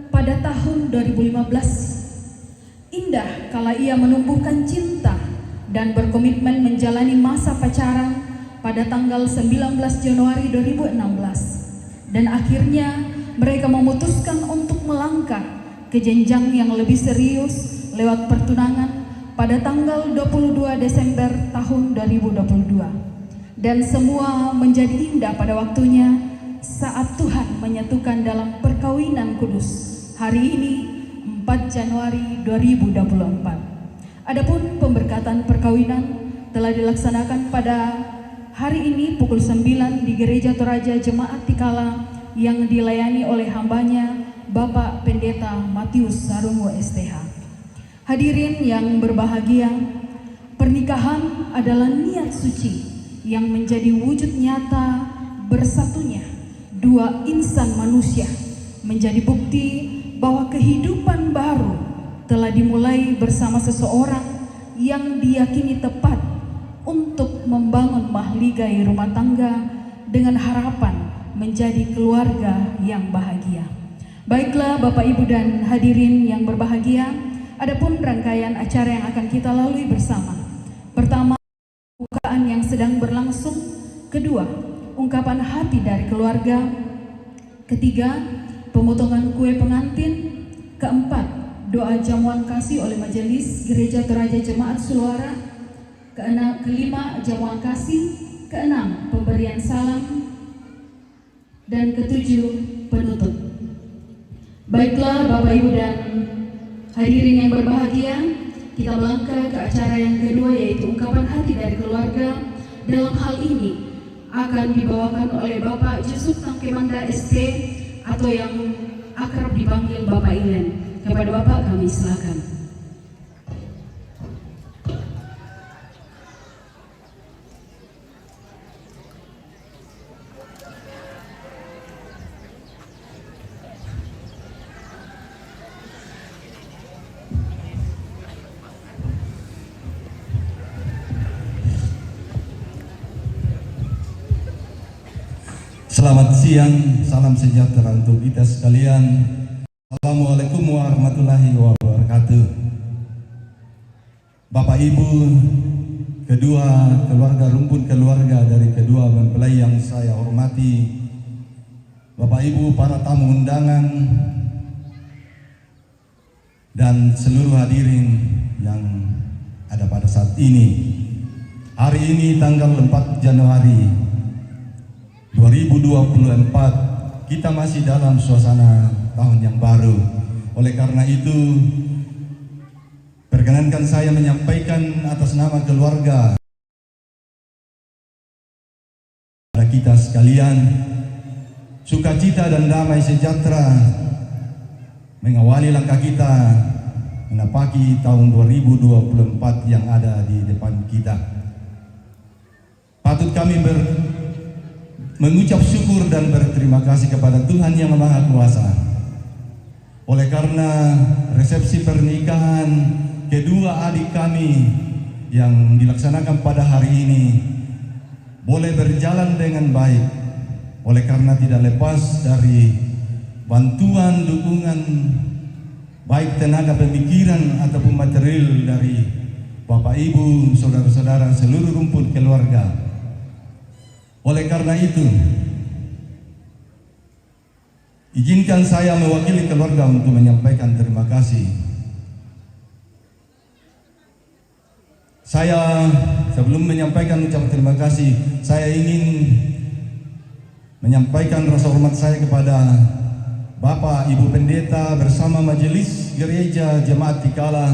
pada tahun 2015. Indah kala ia menumbuhkan cinta dan berkomitmen menjalani masa pacaran pada tanggal 19 Januari 2016. Dan akhirnya mereka memutuskan untuk melangkah ke jenjang yang lebih serius lewat pertunangan pada tanggal 22 Desember tahun 2022. Dan semua menjadi indah pada waktunya saat Tuhan menyatukan dalam perkawinan kudus hari ini 4 Januari 2024. Adapun pemberkatan perkawinan telah dilaksanakan pada hari ini pukul 9 di Gereja Toraja Jemaat Tikala yang dilayani oleh hambanya Bapak Pendeta Matius Sarungo STH. Hadirin yang berbahagia, pernikahan adalah niat suci yang menjadi wujud nyata bersatunya dua insan manusia, menjadi bukti bahwa kehidupan baru telah dimulai bersama seseorang yang diyakini tepat untuk membangun mahligai rumah tangga dengan harapan menjadi keluarga yang bahagia. Baiklah Bapak Ibu dan hadirin yang berbahagia, adapun rangkaian acara yang akan kita lalui bersama. Pertama, pembukaan yang sedang berlangsung. Kedua, ungkapan hati dari keluarga. Ketiga, pemotongan kue pengantin. Keempat, doa jamuan kasih oleh majelis Gereja Toraja Jemaat Suluara. Kelima, jamuan kasih. Keenam, pemberian salam. Dan ketujuh, penutup. Baiklah Bapak Ibu dan hadirin yang berbahagia, kita melangkah ke acara yang kedua, yaitu ungkapan hati dari keluarga. Dalam hal ini akan dibawakan oleh Bapak Yusuf Tangkemanda ST atau yang akrab dipanggil Bapak Ilen. Kepada Bapak kami silakan. Selamat siang, salam sejahtera untuk kita sekalian. Assalamualaikum warahmatullahi wabarakatuh. Bapak Ibu, kedua keluarga, rumpun keluarga dari kedua mempelai yang saya hormati, Bapak Ibu, para tamu undangan, dan seluruh hadirin yang ada pada saat ini. Hari ini tanggal 4 Januari 2024, kita masih dalam suasana tahun yang baru. Oleh karena itu, perkenankan saya menyampaikan atas nama keluarga kepada kita sekalian, sukacita dan damai sejahtera mengawali langkah kita menapaki tahun 2024 yang ada di depan kita. Patut kami mengucap syukur dan berterima kasih kepada Tuhan Yang Maha Kuasa. Oleh karena resepsi pernikahan kedua adik kami yang dilaksanakan pada hari ini boleh berjalan dengan baik, oleh karena tidak lepas dari bantuan, dukungan, baik tenaga pemikiran ataupun material dari Bapak Ibu, saudara-saudara, seluruh rumpun keluarga. Oleh karena itu, izinkan saya mewakili keluarga untuk menyampaikan terima kasih. Saya sebelum menyampaikan ucapan terima kasih, saya ingin menyampaikan rasa hormat saya kepada Bapak Ibu Pendeta bersama Majelis Gereja Jemaat Tikala,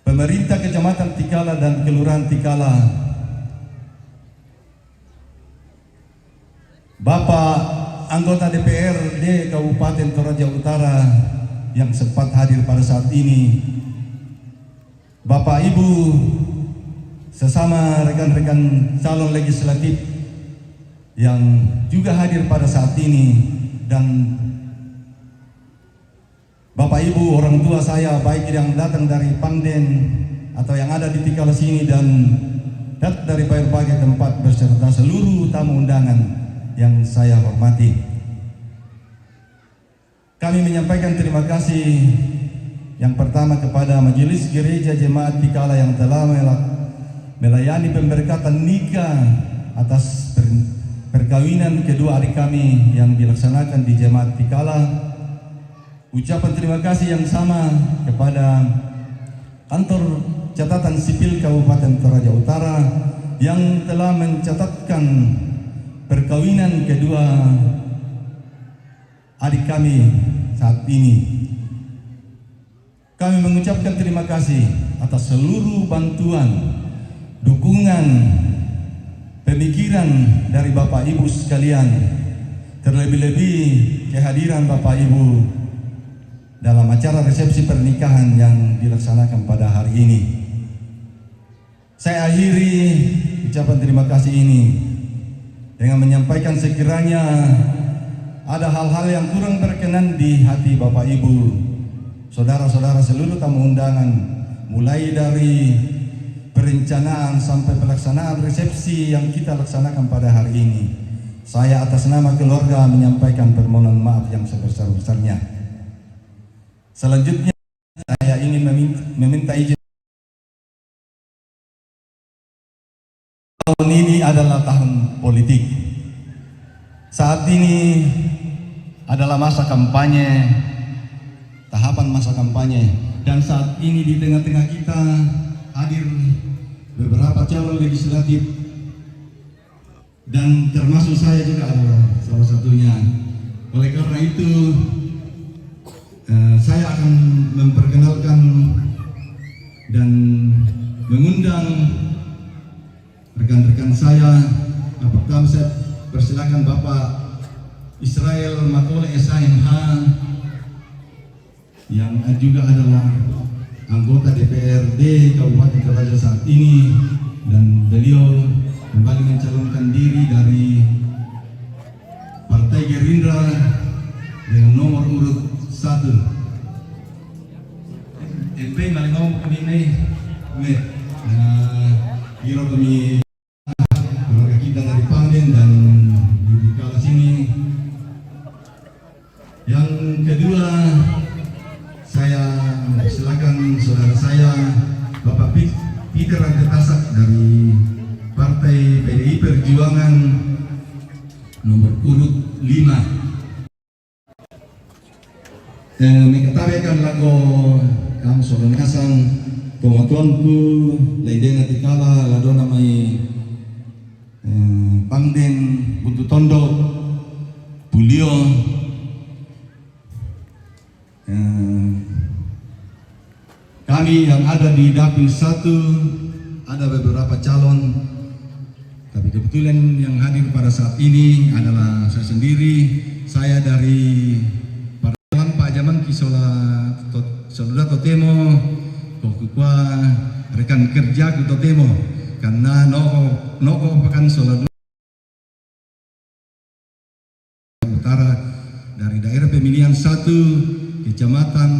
pemerintah Kecamatan Tikala dan Kelurahan Tikala, Bapak anggota DPRD Kabupaten Toraja Utara yang sempat hadir pada saat ini, Bapak Ibu sesama rekan-rekan calon legislatif yang juga hadir pada saat ini, dan Bapak Ibu orang tua saya baik yang datang dari Pangden atau yang ada di Tikala sini dan datang dari berbagai tempat beserta seluruh tamu undangan yang saya hormati. Kami menyampaikan terima kasih yang pertama kepada Majelis Gereja Jemaat Tikala yang telah melayani pemberkatan nikah atas perkawinan kedua adik kami yang dilaksanakan di Jemaat Tikala. Ucapan terima kasih yang sama kepada Kantor Catatan Sipil Kabupaten Toraja Utara yang telah mencatatkan perkawinan kedua adik kami saat ini. Kami mengucapkan terima kasih atas seluruh bantuan, dukungan, pemikiran dari Bapak Ibu sekalian, terlebih-lebih kehadiran Bapak Ibu dalam acara resepsi pernikahan yang dilaksanakan pada hari ini. Saya akhiri ucapan terima kasih ini dengan menyampaikan sekiranya ada hal-hal yang kurang berkenan di hati Bapak Ibu, saudara-saudara seluruh tamu undangan, mulai dari perencanaan sampai pelaksanaan resepsi yang kita laksanakan pada hari ini, saya atas nama keluarga menyampaikan permohonan maaf yang sebesar-besarnya. Selanjutnya saya ingin meminta izin. Tahun ini adalah tahun politik. Saat ini adalah masa kampanye, tahapan masa kampanye, dan saat ini di tengah-tengah kita hadir beberapa calon legislatif dan termasuk saya juga adalah salah satunya. Oleh karena itu saya akan memperkenalkan dan mengundang rekan-rekan saya. Pertama saya persilakan Bapak Israel Makole SHMH yang juga adalah anggota DPRD Kabupaten Toraja saat ini, dan beliau kembali mencalonkan diri dari Partai Gerindra dengan nomor urut 1. MP malingong kami ini hero kami keluarga kita dari Pangden dan di Tikala sini. Yang kedua, saya silakan saudara saya Bapak Peter Rangketasak dari Partai PDI Perjuangan nomor urut 5. Mengatakan lagu kamu seorang asang pengatuanku laidena Tikala ladona mai Pangden Buntu Tondo Pulio kami yang ada di Dapil 1 ada beberapa calon, tapi kebetulan yang hadir pada saat ini adalah saya sendiri. Saya dari Pak Jaman Kisola Saudara Totemo, Kokukwa rekan kerja Totemo. karena noko pakan soladu utara dari daerah pemilihan 1 Kecamatan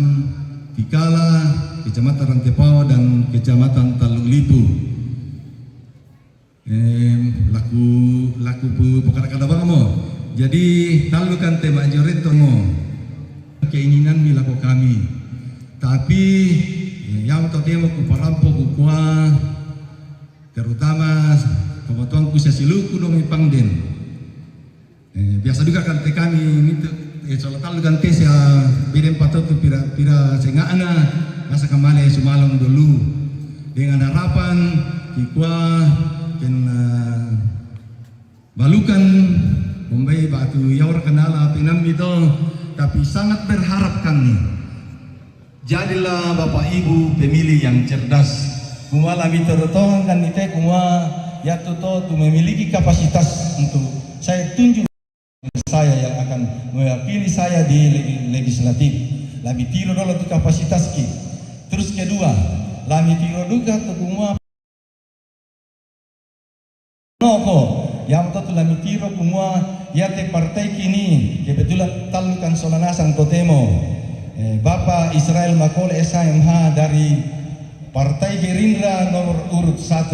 Tikala, Kecamatan Rantepao dan Kecamatan Taluk Lipu. Laku pu pokara-kada mo. Jadi talukan tema joreto mo. Keinginan milaku kami. Tapi yang totemo ku parampo ku kuah, terutama kebutuhan ku sesiluku dong ipangden. Biasa juga kan kami itu solatal kan tes ya bidem patut tu pira sengana masa kembali sumalang dulu dengan harapan kikwa balukan Bombay batu yaur kenala pinam itu, tapi sangat berharap kami jadilah Bapak Ibu pemilih yang cerdas. Kumwa lami terutong kan nite kumwa ya tu memiliki kapasitas untuk saya tunjuk saya yang akan mewakili saya di legislatif. Lami tiro dulu tu kapasitas ki. Terus kedua, lami tiro juga tu kumwa noko yang tu lami tiro kumwa ya te partai kini kebetulan talukan Solanasang Totemo. Bapak Israel Makole SMH dari Partai Gerindra nomor urut 1.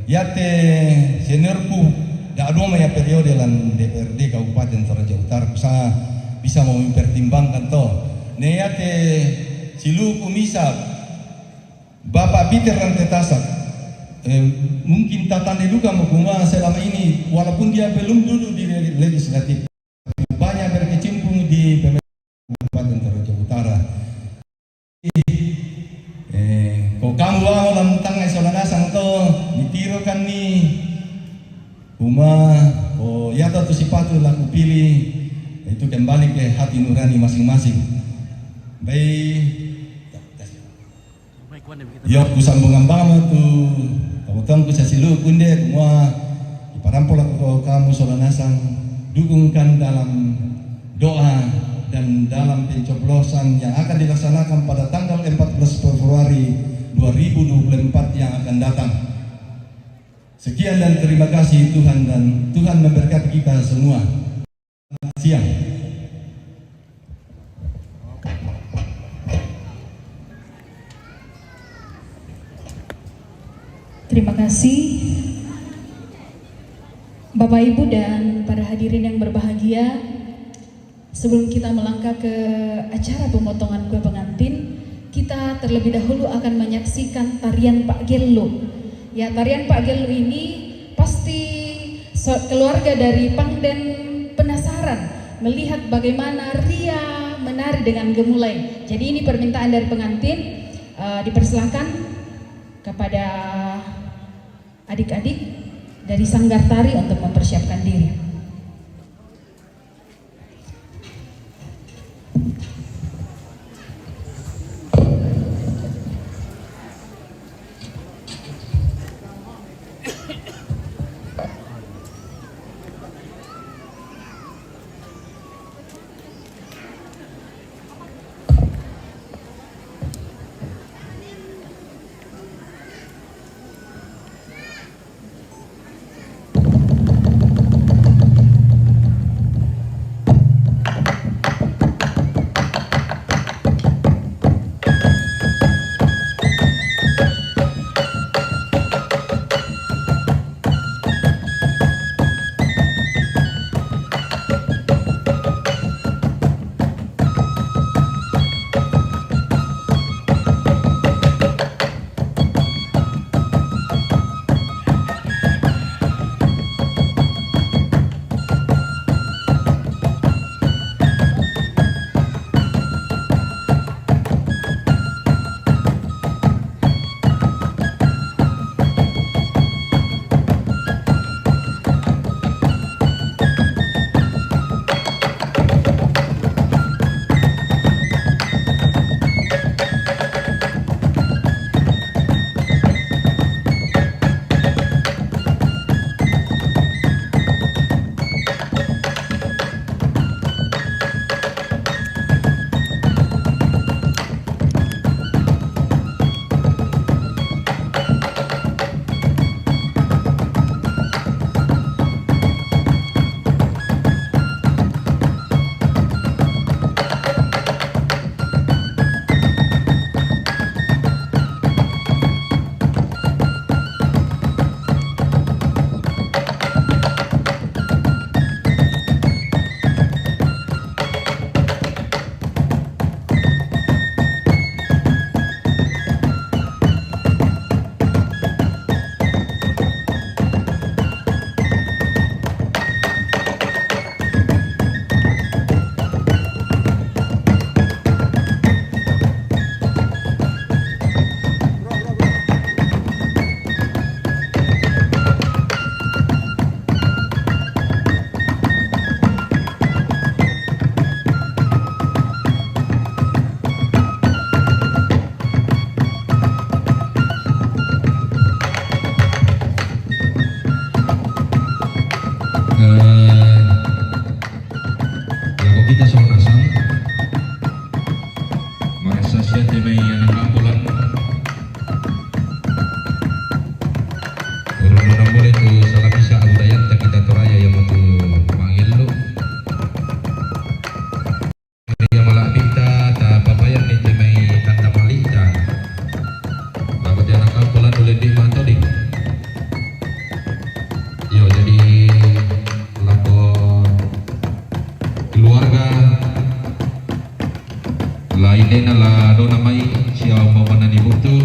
Yate seniorku dah dua maya periode lan DPRD Kabupaten Toraja Utara bisa mau mempertimbangkan toh. Yate siluku misal Bapak Peter Rantetasak mungkin tatande duka mukuma selama ini walaupun dia belum duduk di legislatif banyak berkecimpung di Kabupaten Toraja Utara. Kau kamu bawa dalam tangan Solanasang to ditiro kan nih Uma, ya tu sifat laku pilih itu kembali ke hati nurani masing-masing. Baik, ya ku sambung ambang tu, kamu ku sasilu kunde semua parampol aku kamu Solanasang dukungkan dalam doa dan dalam pencoblosan yang akan dilaksanakan pada tanggal 14 Februari 2024 yang akan datang. Sekian dan terima kasih Tuhan, dan Tuhan memberkati kita semua. Siang. Terima kasih Bapak Ibu dan para hadirin yang berbahagia. Sebelum kita melangkah ke acara pemotongan kue pengantin, kita terlebih dahulu akan menyaksikan tarian Pak Gello. Ya, tarian Pak Gello ini pasti keluarga dari Pangden penasaran melihat bagaimana Ria menari dengan gemulai. Jadi ini permintaan dari pengantin, dipersilakan kepada adik-adik dari Sanggar Tari untuk mempersiapkan diri. ilena la dona mai sia umpamana di butu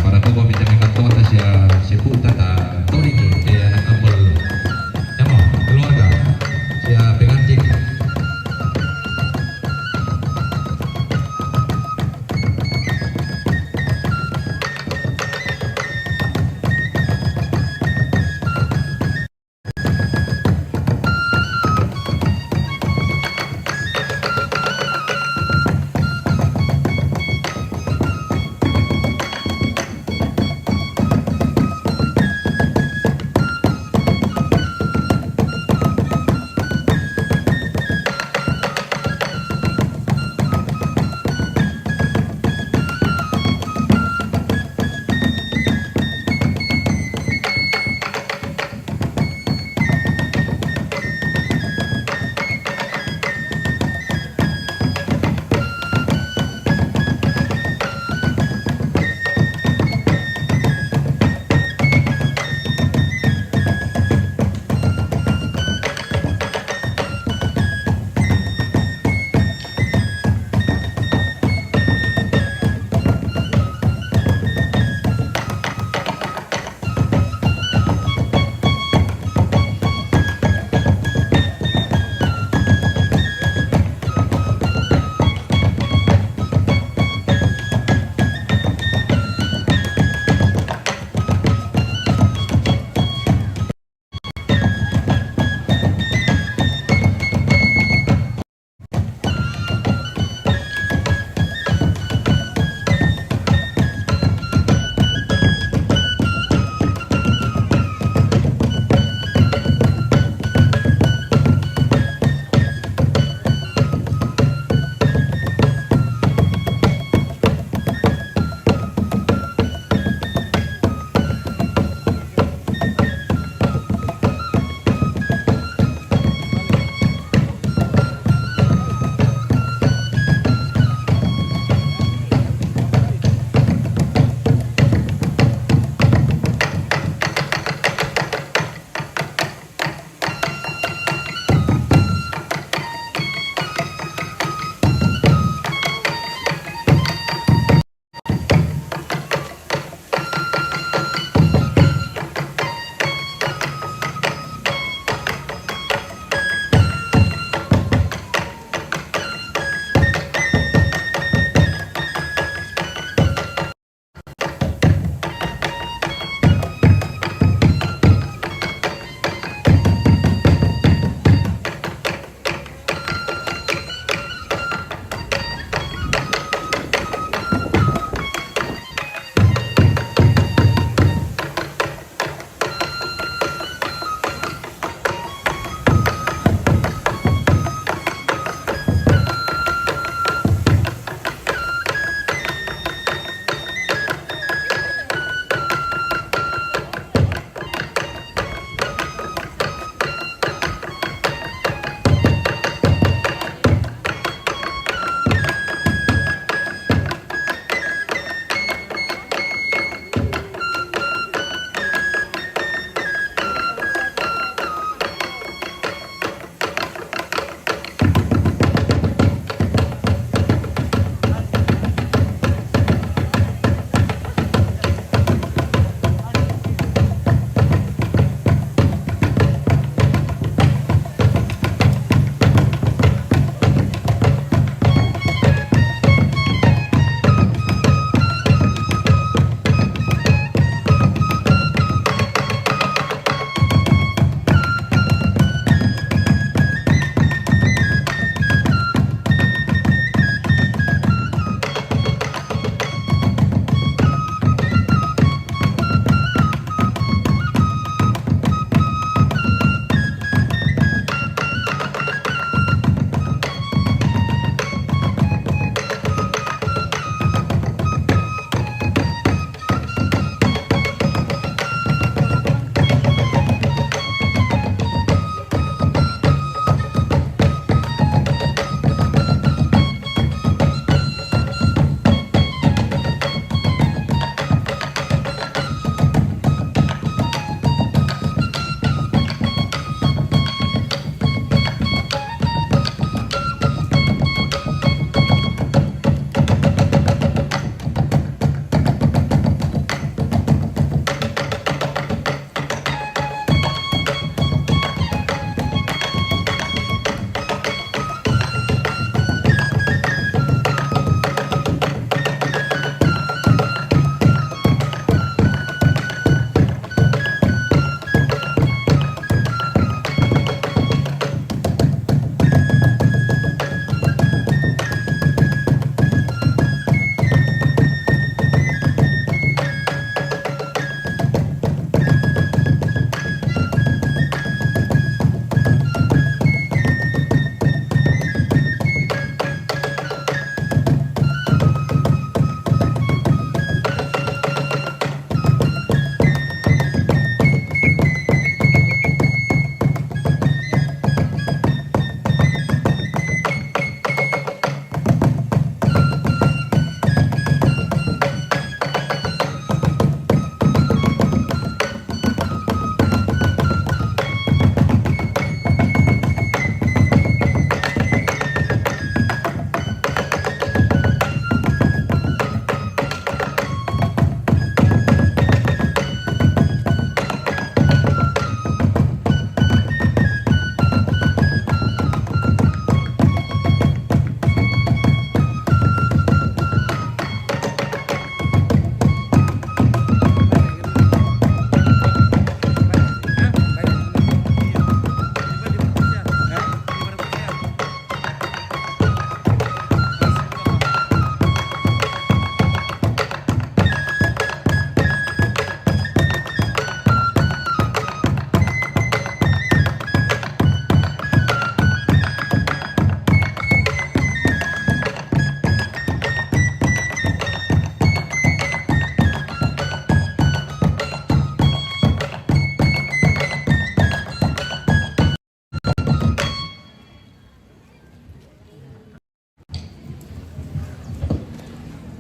para tubuh bisa mengatakan sia seputa ta tori ke anak ambel emo keluarga sia pengantin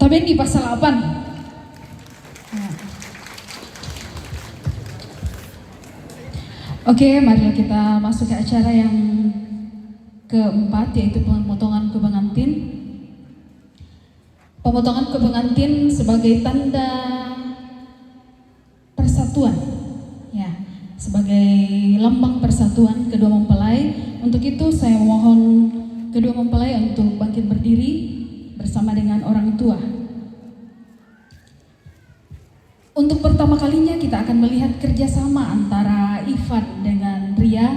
Benny pasal 8. Oke, mari kita masuk ke acara yang keempat, yaitu pemotongan ke pengantin. Pemotongan ke pengantin sebagai tanda persatuan, ya, sebagai lambang persatuan kedua mempelai. Untuk itu saya mohon kedua mempelai untuk bangkit berdiri bersama dengan orang tua. Untuk pertama kalinya kita akan melihat kerjasama antara Ivan dengan Ria.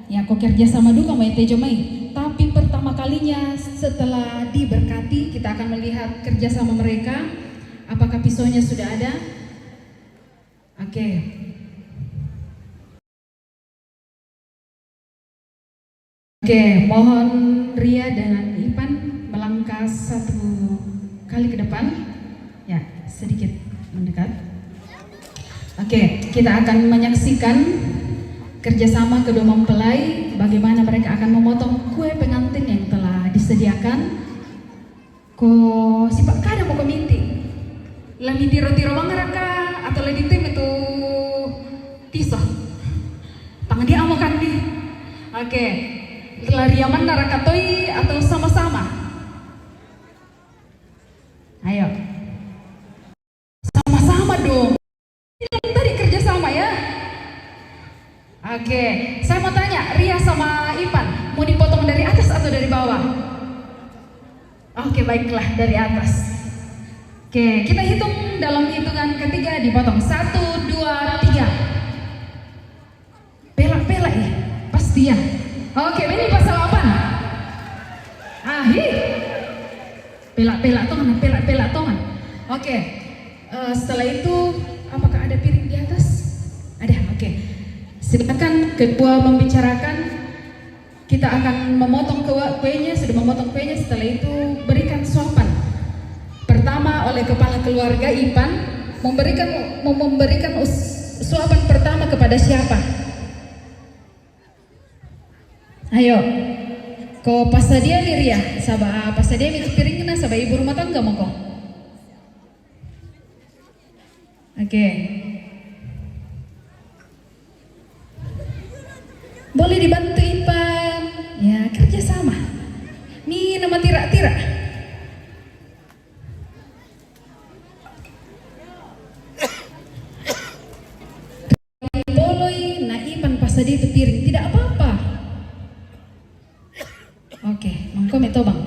Ya, kok kerjasama juga mai Tejo mai. Tapi pertama kalinya setelah diberkati kita akan melihat kerjasama mereka. Apakah pisaunya sudah ada? Oke. Oke, mohon Ria dengan Ivan melangkah satu kali ke depan. Ya, sedikit mendekat. Oke, kita akan menyaksikan kerjasama kedua mempelai, bagaimana mereka akan memotong kue pengantin yang telah disediakan. Ko sipak kada mau kominti, lami tiro-tiro mangaraka atau lagi tim itu pisah. Tangan dia amokan di. Oke, lariaman narakatoi atau sama-sama. Ayo, sama-sama dong. Tadi kerjasama ya. Oke, saya mau tanya, Ria sama Ivan mau dipotong dari atas atau dari bawah? Oke, baiklah, dari atas. Oke, kita hitung dalam hitungan ketiga dipotong. 1, 2, 3. Pelak-pelak ya, pasti ya. Oke, ini pasal 8. Pelak-pelak tongan, pelak-pelak tongan. Oke, setelah itu apakah ada piring di atas? Ada, oke. Silakan kedua membicarakan. Kita akan memotong kuenya, sudah memotong kuenya. Setelah itu berikan suapan. Pertama oleh kepala keluarga Ivan memberikan suapan pertama kepada siapa? Ayo, ko pasadia nih Ria, sabah pasadia itu piringnya sabah ibu rumah tangga mau kok. Oke. Boleh dibantu Ivan. Ya, kerjasama. Nih nama tira-tira. Boloi, nah Ivan pas tadi itu piring, tidak apa-apa. Oke, mangkom itu bang.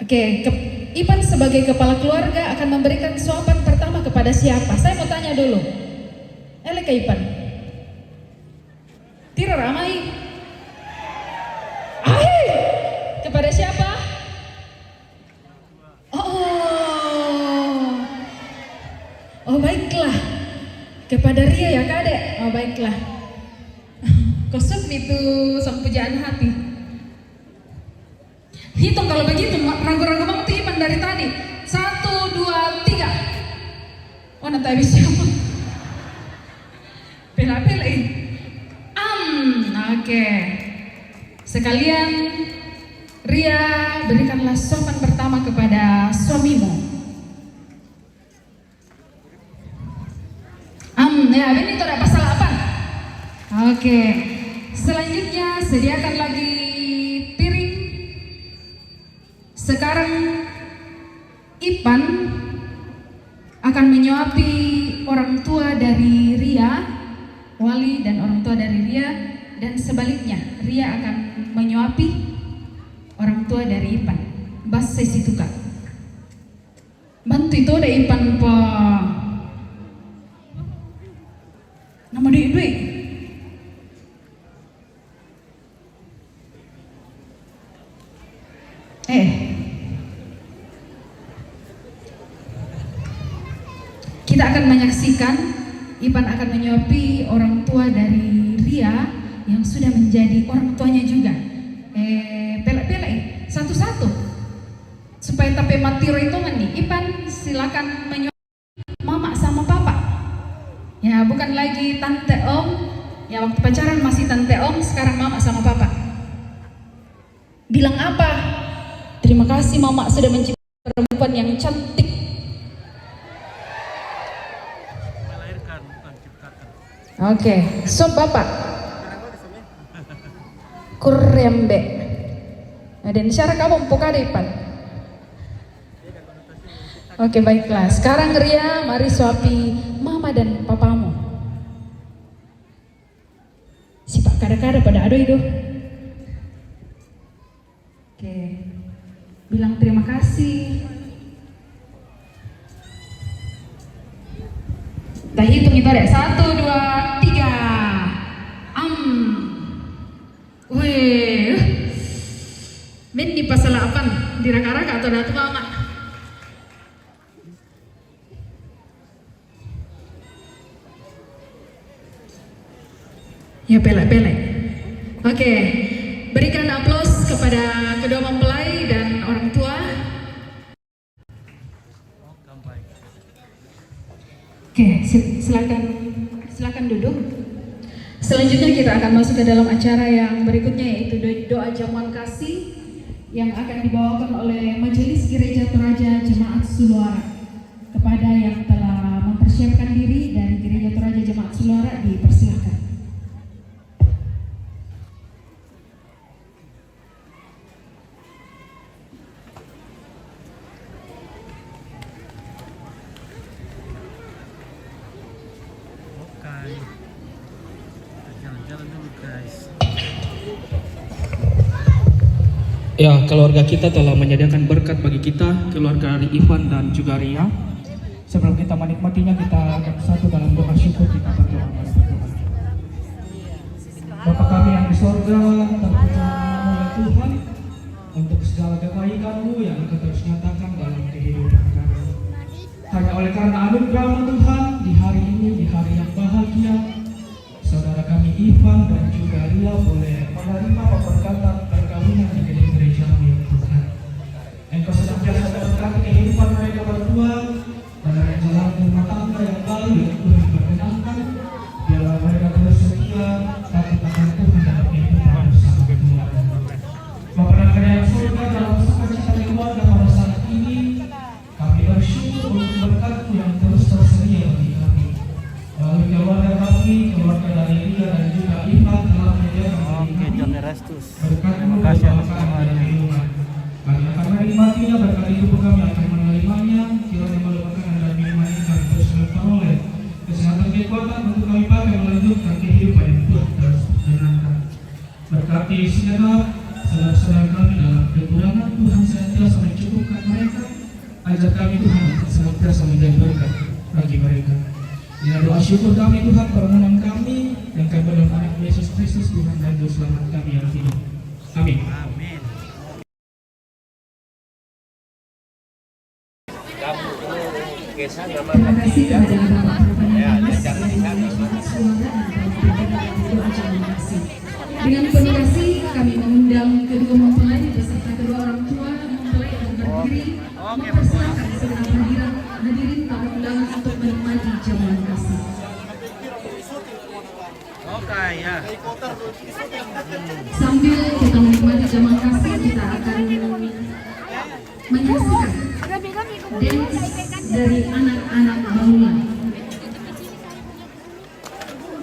Oke, Ivan sebagai kepala keluarga akan memberikan suapan pertama kepada siapa? Saya mau tanya dulu. Elek Ivan. Tira ramai. Kepada siapa? Oh baiklah. Kepada Ria ya Kade. Oh baiklah. Kosum itu sang pujaan hati. Hitung kalau begitu, ragu-ragu banget tuh Ivan dari tadi. 1, 2, 3. Oh nanti habis siapa? Pela-pela ini. Oke. Sekalian Ria, berikanlah sopan pertama kepada suamimu. Ya, ini itu ada pasal apa? Oke. Selanjutnya sediakan lagi piring. Sekarang Ivan akan menyuapi orang tua dari Ria, wali dan orang tua dari Ria, dan sebaliknya Ria akan menyuapi orang tua dari Ivan. Bas sesi tukar. Bantu itu ada Ivan po. Nama duit. Kita akan menyaksikan Ivan akan menyuapi orang tua dari Ria yang sudah menjadi orang tuanya juga. Pelak-pelak satu-satu supaya tape matiro itu nih. Ivan silakan menyuapi mama sama papa. Ya, bukan lagi tante om. Ya, waktu pacaran masih tante om, sekarang mama sama papa. Bilang apa? Terima kasih mama sudah menciptakan perempuan perempuan yang cantik. Melahirkan bukan ciptakan. Oke, so Bapak Kurembe. Dan syarat kamu poka depan. Oke, baiklah. Sekarang Ria, mari suapi mama dan papamu. Si Pak kada-kada pada ado itu. Oke, bilang terima kasih. Kita hitung itu deh. 1, 2, 3. Wih, men di pasal 8 diraka-raka atau datu mama. Ya pelek-pelek. Oke, berikan aplaus kepada kedua mempelai dan orang tua. Oke, silakan duduk. Selanjutnya kita akan masuk ke dalam acara yang berikutnya, yaitu doa jamuan kasih yang akan dibawakan oleh Majelis Gereja Toraja Jemaat Suluara. Kepada yang telah mempersiapkan diri dari Gereja Toraja Jemaat Suluara, dipersilakan. Jalan-jalan dulu guys. Ya, keluarga kita telah menyediakan berkat bagi kita, keluarga dari Ivan dan juga Ria. Sebelum kita menikmatinya, kita bersatu dalam doa syukur, kita berdoa kepada Tuhan. Bapa kami yang di sorga, terpujilah nama Tuhan untuk segala kebaikan-Mu yang Engkau terus nyatakan dalam kehidupan kami. Hanya oleh karena anugerah-Mu Tuhan, di hari ini, di hari yang bahagia, saudara kami Ivan dan juga Ria boleh menerima pemberkatan perkawinan di gedung gereja-Mu ya Tuhan. Engkau senantiasa memberkati kehidupan mereka berdua dalam menjalani rumah tangga yang baru yang Tuhan perkenankan. Biarlah mereka terus setia takut akan Tuhan dalam kehidupan bersama Tuhan. Bapa yang surga, dalam sukacita keluarga pada saat ini, kami bersyukur untuk berkat-Mu yang terus tersedia bagi kami. Melalui keluarga kami, keluarga dari Ria dan juga Ivan telah menyediakan berkat-Mu dalam kehidupan. Kami akan menikmatinya, berkat itu kami akan menerimanya. Kiranya melupakan dan minuman ini kami terus memperoleh kesehatan kekuatan untuk kami pakai melanjutkan kehidupan yang Tuhan terus menyenangkan. Berkati segenap saudara-saudara kami dalam kekurangan, Tuhan senantiasa mencukupkan mereka. Ajar kami Tuhan untuk senantiasa menjadi berkat bagi mereka. Inilah doa syukur kami Tuhan, permohonan kami yang kami dalam nama Yesus Kristus Tuhan dan Juru Selamat kami yang hidup. Amin. Amin. Terima kasih kepada Bapak Perbanas dari Jemaat Suara dan doa jamuan kasih. Dengan penuh kasih kami mengundang kedua mempelai beserta kedua orang tua mempelai dan berdiri mempersilakan segenap hadirin para undangan untuk menikmati jamuan kasih. Oke ya. Sambil kita menikmati jamuan kasih, kita akan menyaksikan dance dari anak-anak bangunan.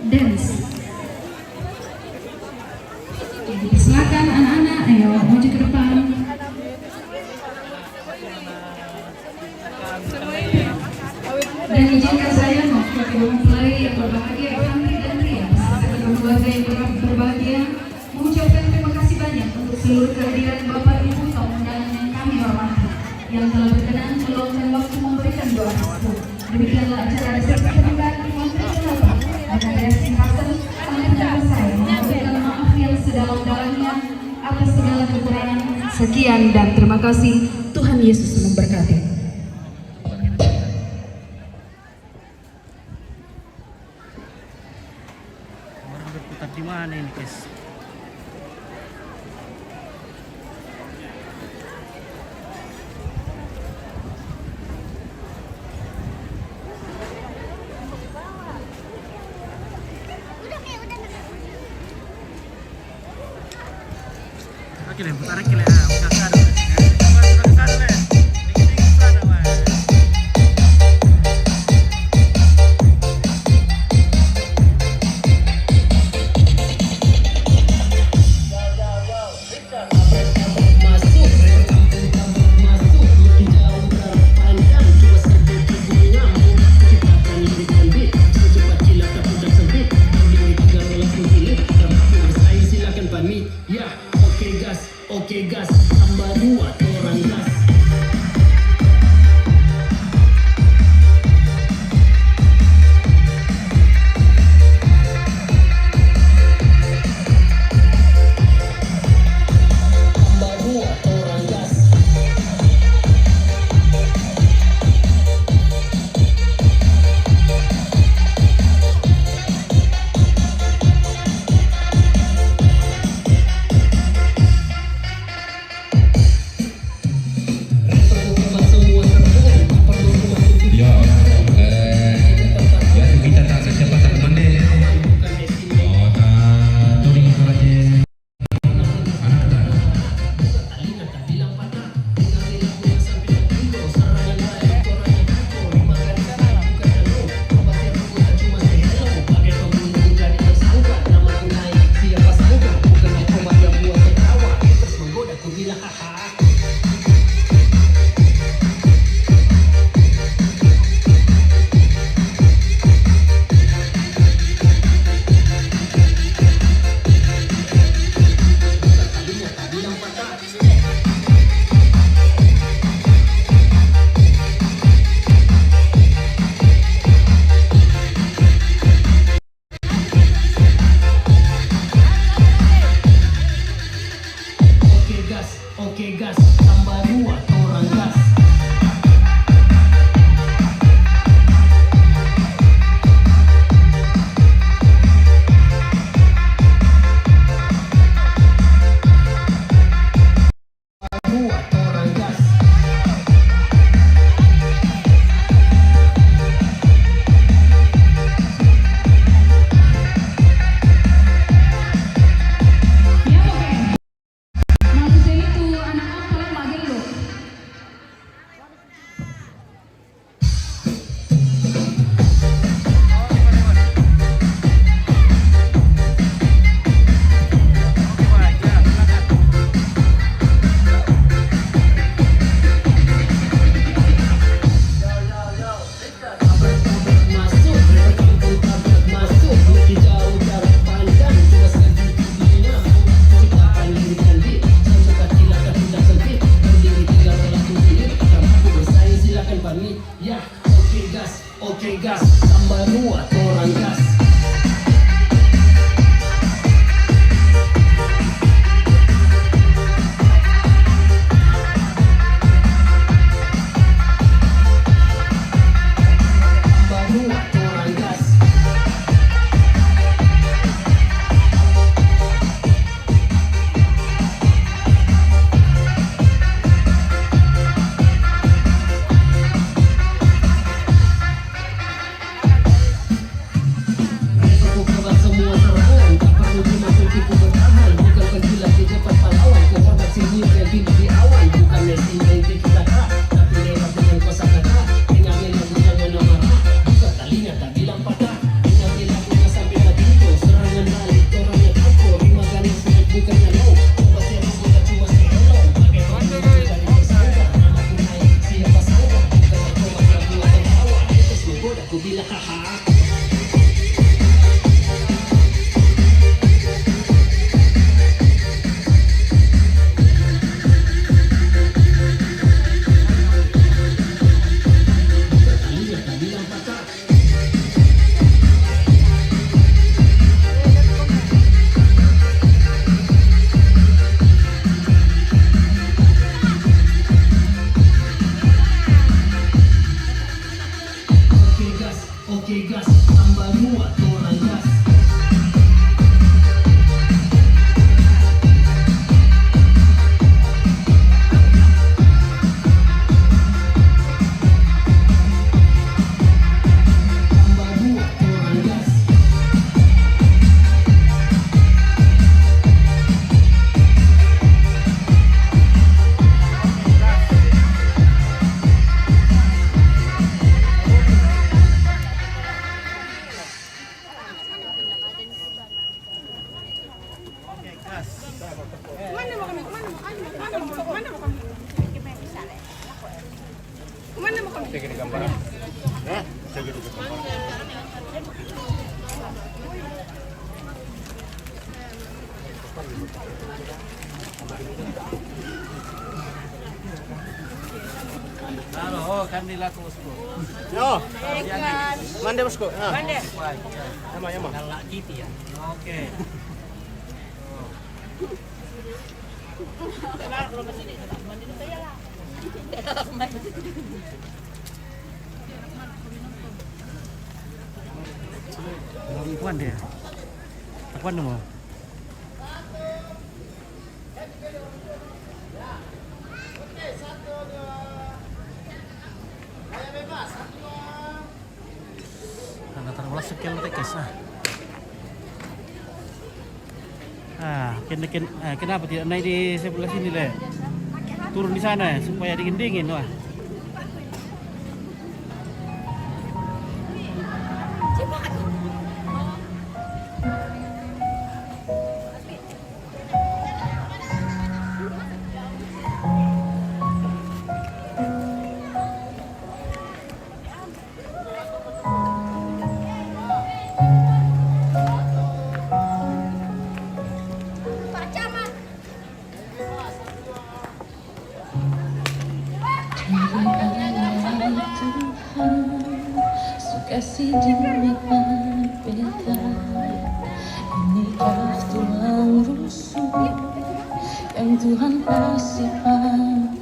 Dance. Jadi silakan anak-anak, ayo maju ke depan. Dan izinkan saya mewakili kedua mempelai yang berbahagia, Ivan dan Ria, beserta kedua keluarga yang berbahagia, mengucapkan terima kasih banyak untuk seluruh kehadiran Bapak Ibu tamu undangan yang kami hormati, yang telah berkenan meluangkan waktu memberikan doa restu. Demikianlah acara resepsi pernikahan Ivan dan Ria. Dengan reaksi pasang, sangat selesai memberikan maaf yang sedalam-dalamnya atas segala kekurangan. Sekian dan terima kasih. Tuhan Yesus memberkati. Berputar di mana ini guys? Oke, putar lagi lah. Udah sadar. Udah sadar. Dikit-dikit sadar. tambah muat orang gas. Muat orang gas. Ya oke. Manusia itu anak apa yang magel lo? Masuk, masuk, bukti jauh jarak panjang, cuma segitu dunia. Kita akan lirikan beat, sampai kaki langkah tidak sempit. Berdiri tinggal berlaku diri, tak mampu bersaing silakan pamit. Ya, oke gas, tambah muat orang gas. Tambah muat orang gas. Resiko kebat semua serangan, tak perlu cuma tipu bertahan. Bukan penjilat di depan pahlawan, kejabat sini lebih di awan. Bukan Messi main tiki taka, tapi lewat dengan kosakata. Dengan lagu jangan marah, buka talinya tak bilang patah. Dengan lagunya sampai tadi itu serangan balik, orangnya aku rima ganis naik bukannya low. Coba saya buka cuma say hello. Pakai baju dari tersangka, namaku naik siapa sangka. Bukan coba lagu atau tawa, itu semua aku bilang haha. Talinya tak bilang patah. Oke gas, tambah muat orang gas. Tambah muat orang gas. Oke, gas. Kemana mau kami? Kemana mau kami? Kemana mau kami? Kemana mau kami? Halo, kanila ko bosku. Yo, mande bosku. Mande. Yama. Nalak gitu ya. Oke. Akuan deh. Akuan dong. Karena terlalu sekian guys. Kenapa tidak naik di sebelah sini le? Turun di sana supaya dingin wah. kasih dinikmat beda. Inikah Tuhan rusuh yang Tuhan kasih padaku.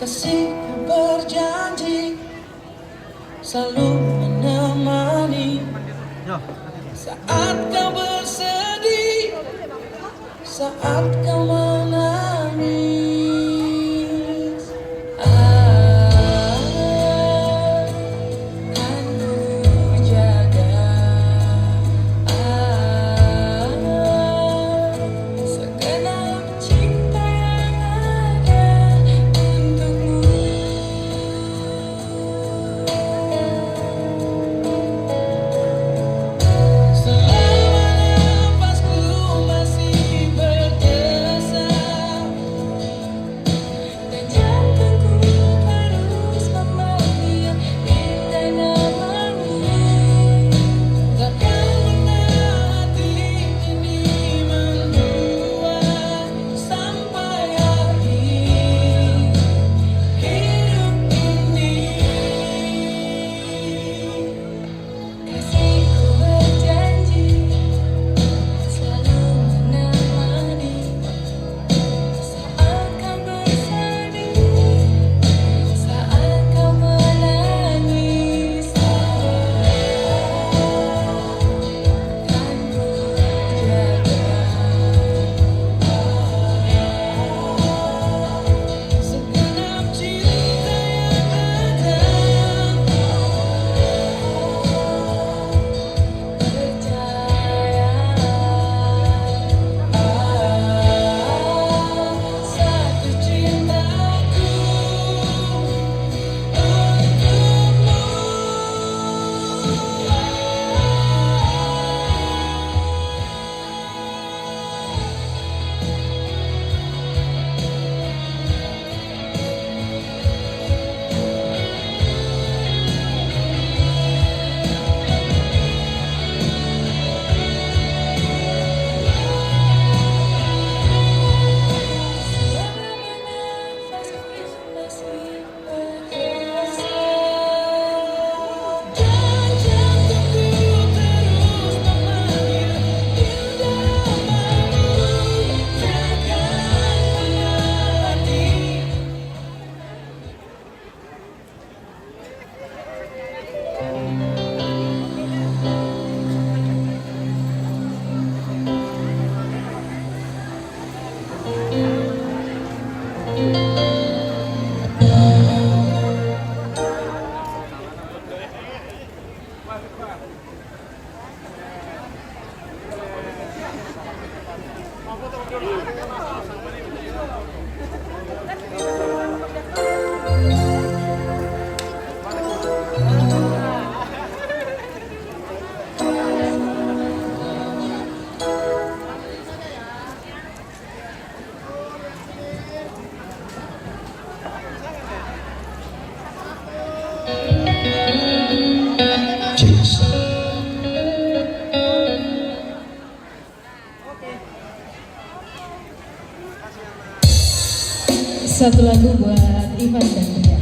Kasihku berjanji selalu menemani saat kau bersedih, saat kau menangis. Akan ku jaga segenap cinta yang ada untukmu. Satu lagu buat Ivan dan Ria.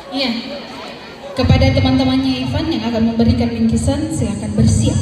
Iya. Kepada teman-temannya Ivan yang akan memberikan bingkisan, silakan bersiap.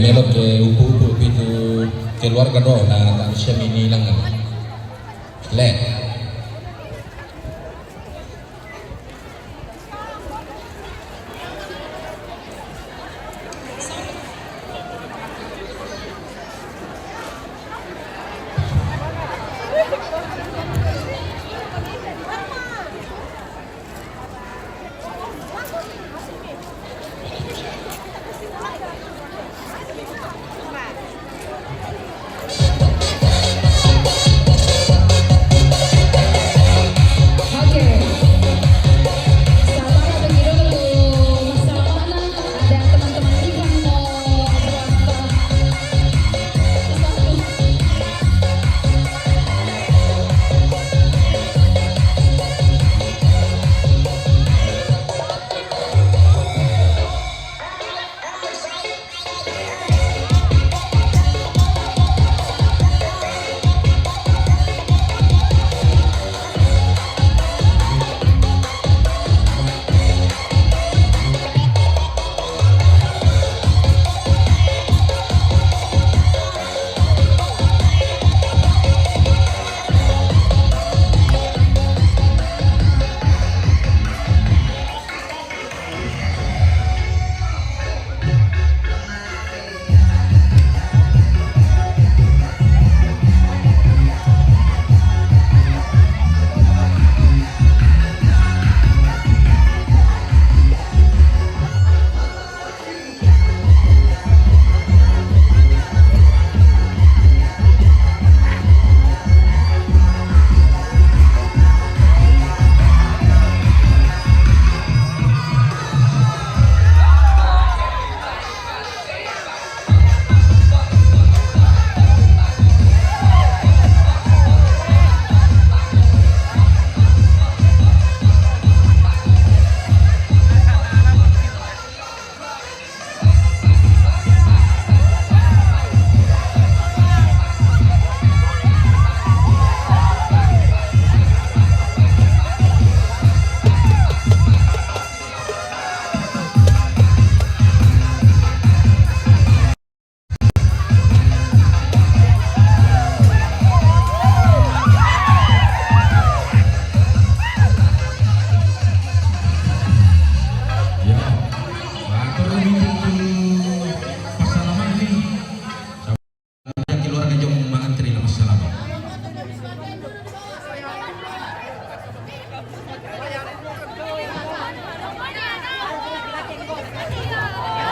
Melok ke upu-upu itu keluarga doa na tak siya minilangan. Le.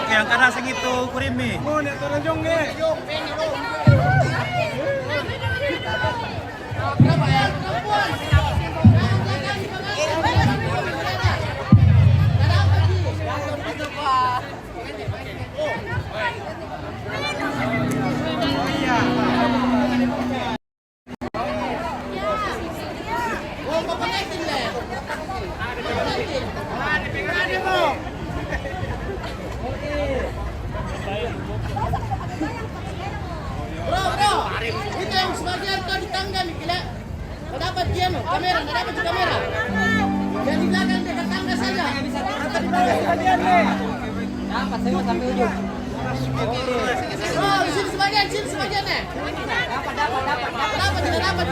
Yang kana segitu kurimi. Oh, nek terjong ge. Itu yang sebagian tuh di tangga nih, gila. Nggak dapat dia no, kamera, nggak dapat di kamera. Yang di belakang dekat tangga saja. Atau di bawah sebagian nih. Apa saya mau sampai ujung. Oh, sini sebagian nih. Dapat, tidak dapat.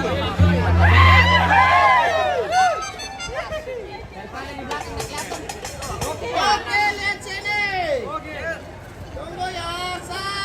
Oke, lihat sini. Tunggu ya, satu.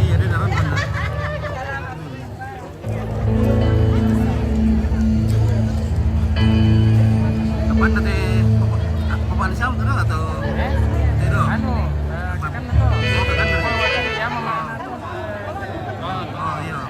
Iya, dia dalam mana? Kapan nanti Bapak Lisa udah atau tidak? Kan itu. Oh, kan dari. Ya, Mama. Oh, iya.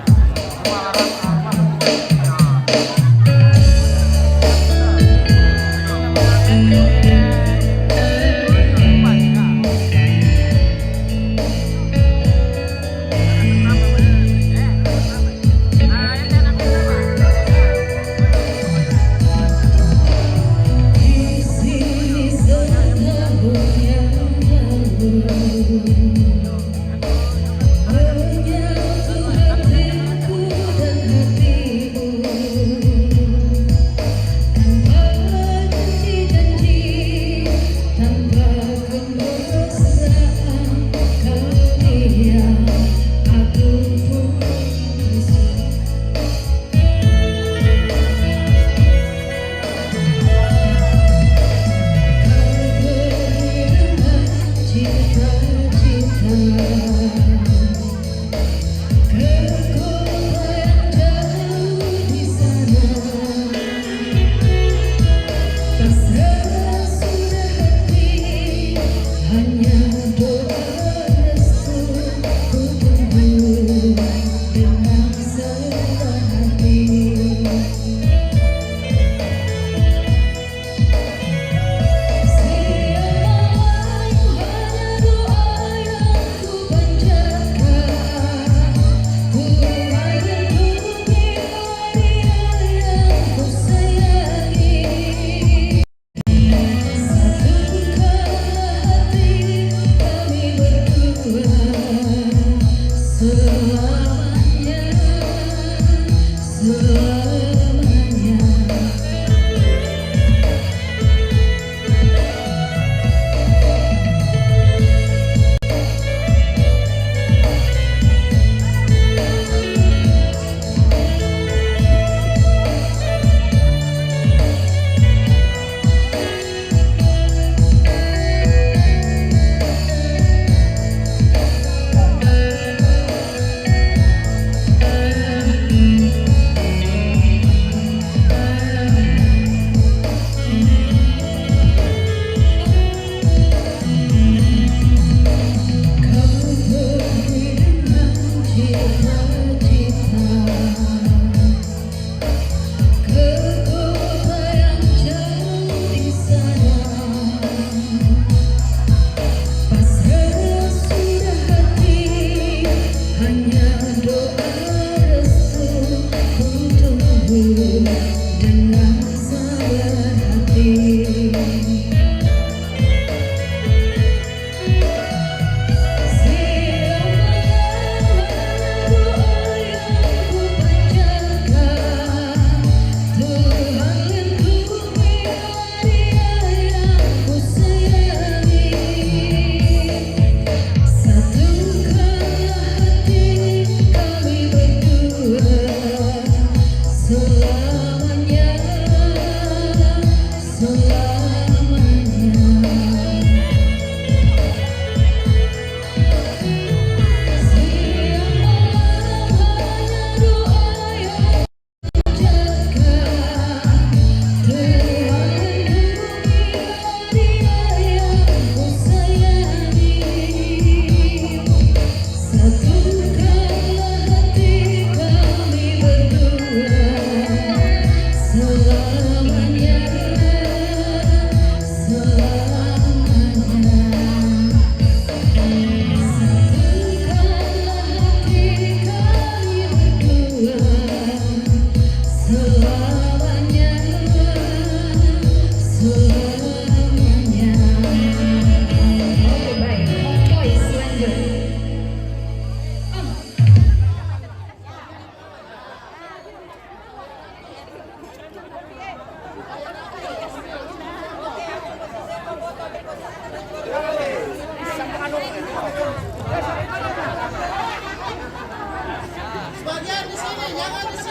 Sebagian di sini, jangan di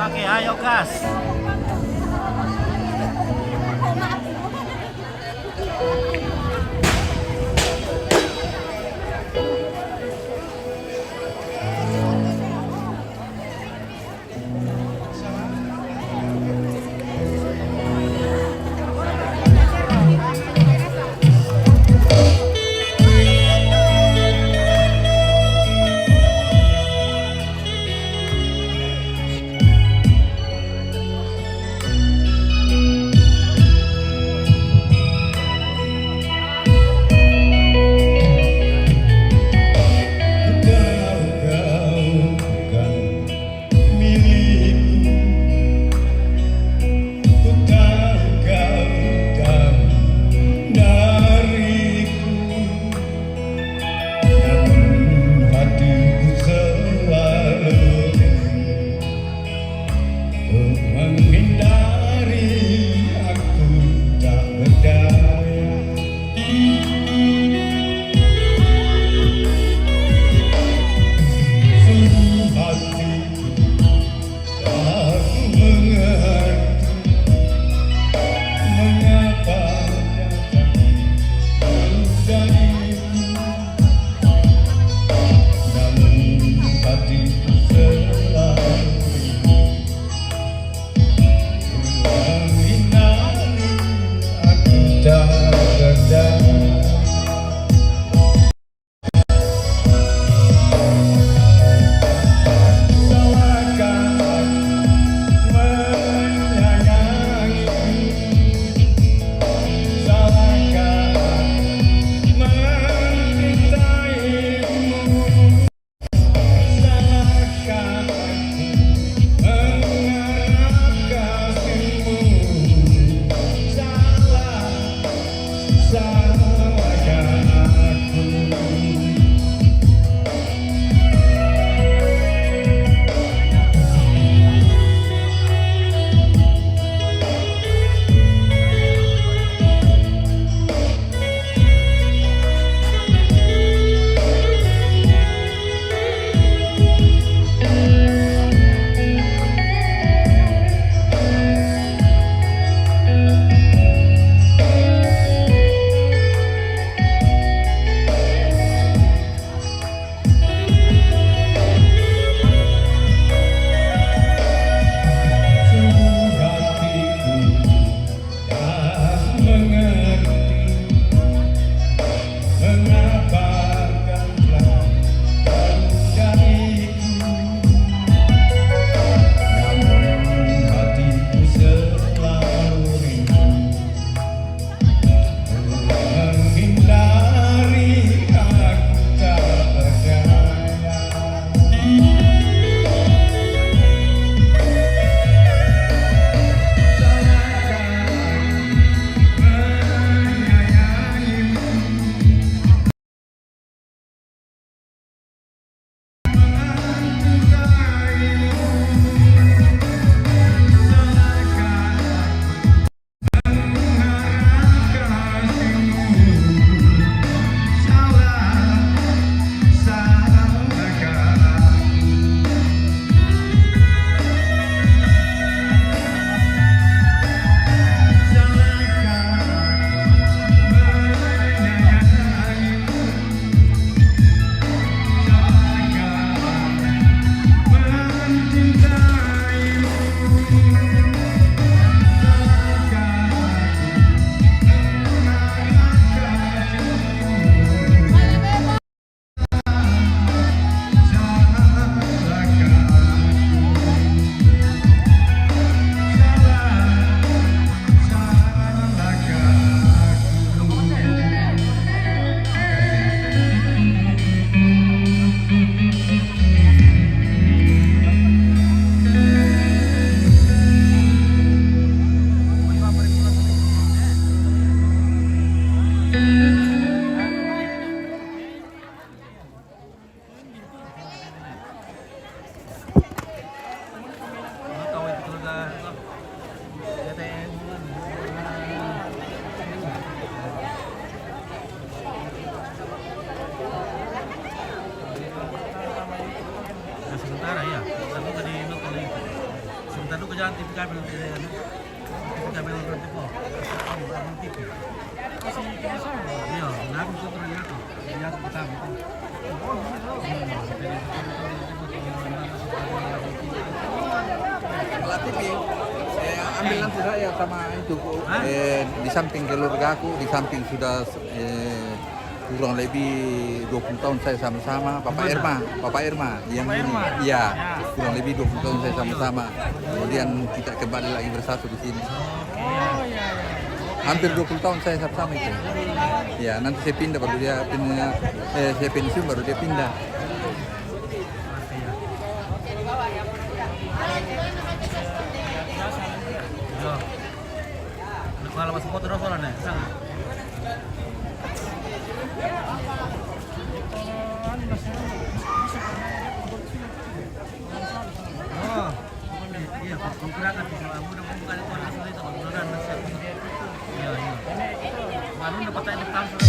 Oke, ayo gas. TV kabel nanti saya kabel nanti po. Ang TV. Iya, ngaku tuturan ngaku. Iya, betul. Kalau TV, ambil nanti saya sama itu. Di samping keluarga aku, di samping sudah kurang lebih 20 tahun saya sama-sama Bapak Irma yang ini. Iya, kurang lebih 20 tahun saya sama-sama. Kemudian kita kembali lagi bersatu di sini. Hampir 20 tahun saya sama-sama itu. Ya, nanti saya pindah baru dia pindah, saya pensiun baru dia pindah. Kalau masuk foto doang nih, sangat. Oh, iya, pergerakan bisa mudah bukan itu asal itu pergerakan nasib. Iya, iya. Baru dapat tadi transfer.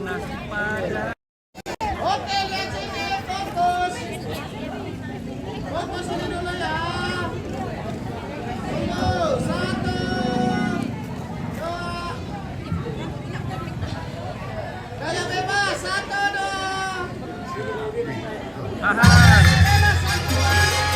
nasi padang. Oke, lihat sini, fokus. Fokus ini dulu ya. Tunggu, 1, 2. Gaya bebas, 1, 2. Tahan. Bebas, 1, 2.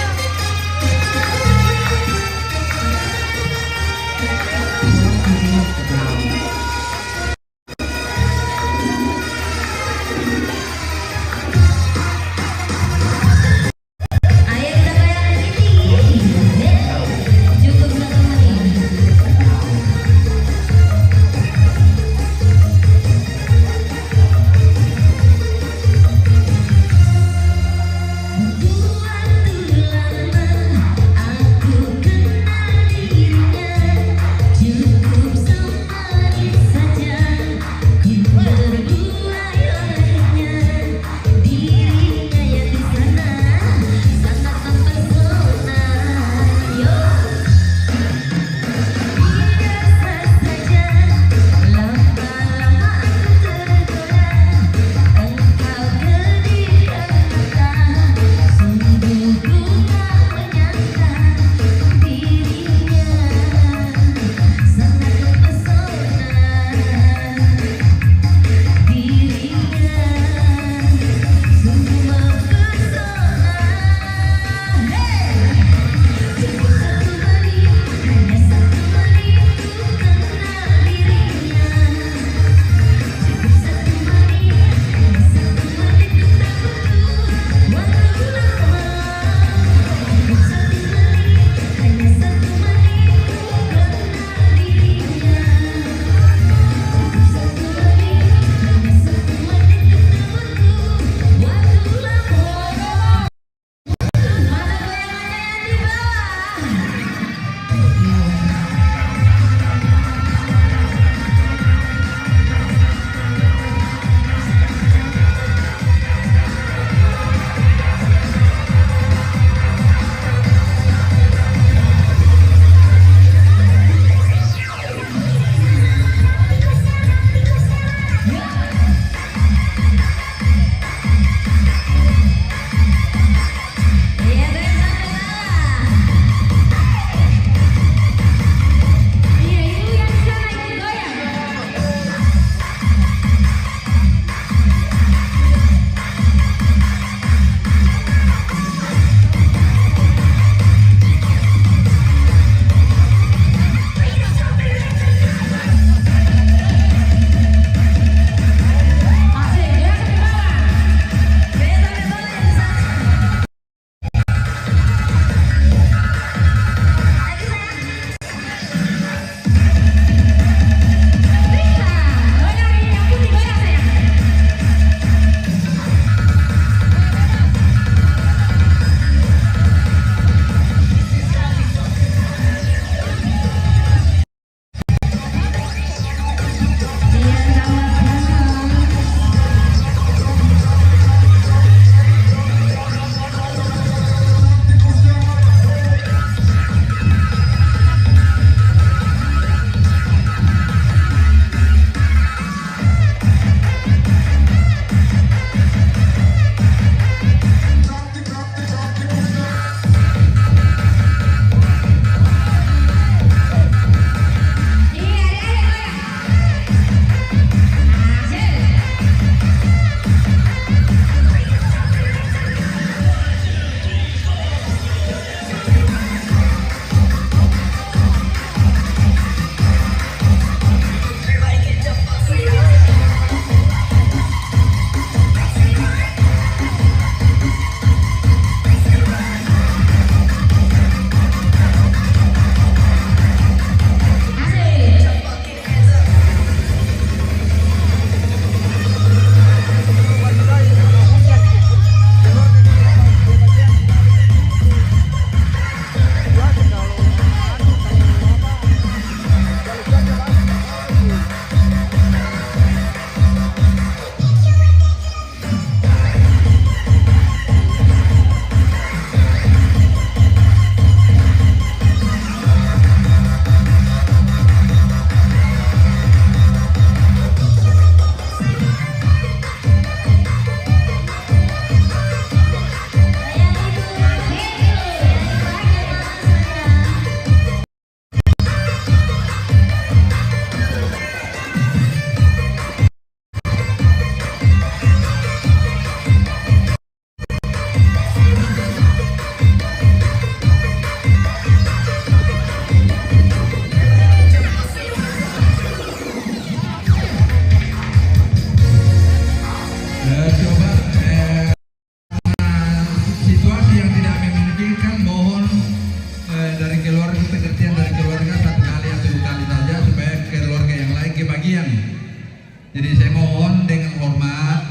Jadi saya mohon dengan hormat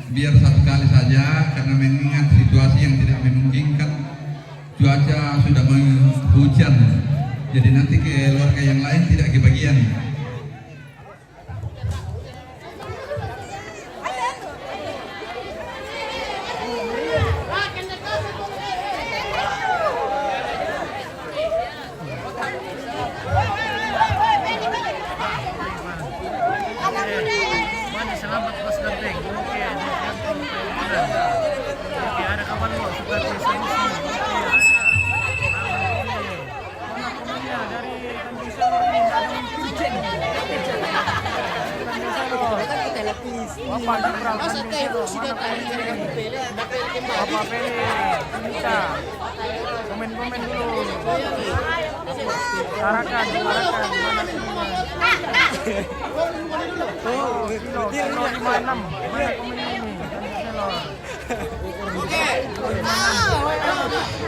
biar satu kali saja, karena mengingat situasi yang tidak memungkinkan, cuaca sudah hujan, jadi nanti keluarga yang lain tidak kebagian. Selamat Mas Ganteng. Oke, ada kawan lo sudah di sini. Dari Tanjung Selor ini ada Pijen. Kita lapis. Bapak Jenderal Tanjung Selor. Mana Pele? Bapak Pele. Kita komen dulu. Tarakan. Kilo 56. Mana komen ini?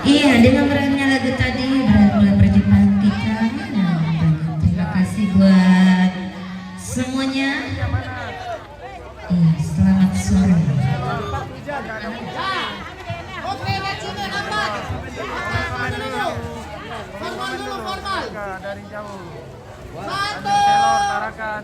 Iya, dengan berannya lagu tadi mulai perjumpaan kita. Terima kasih buat semuanya. Iya, selamat sore. Oke, sini lambat. Formal dulu, formal. Dari jauh. Satu. Tarakan.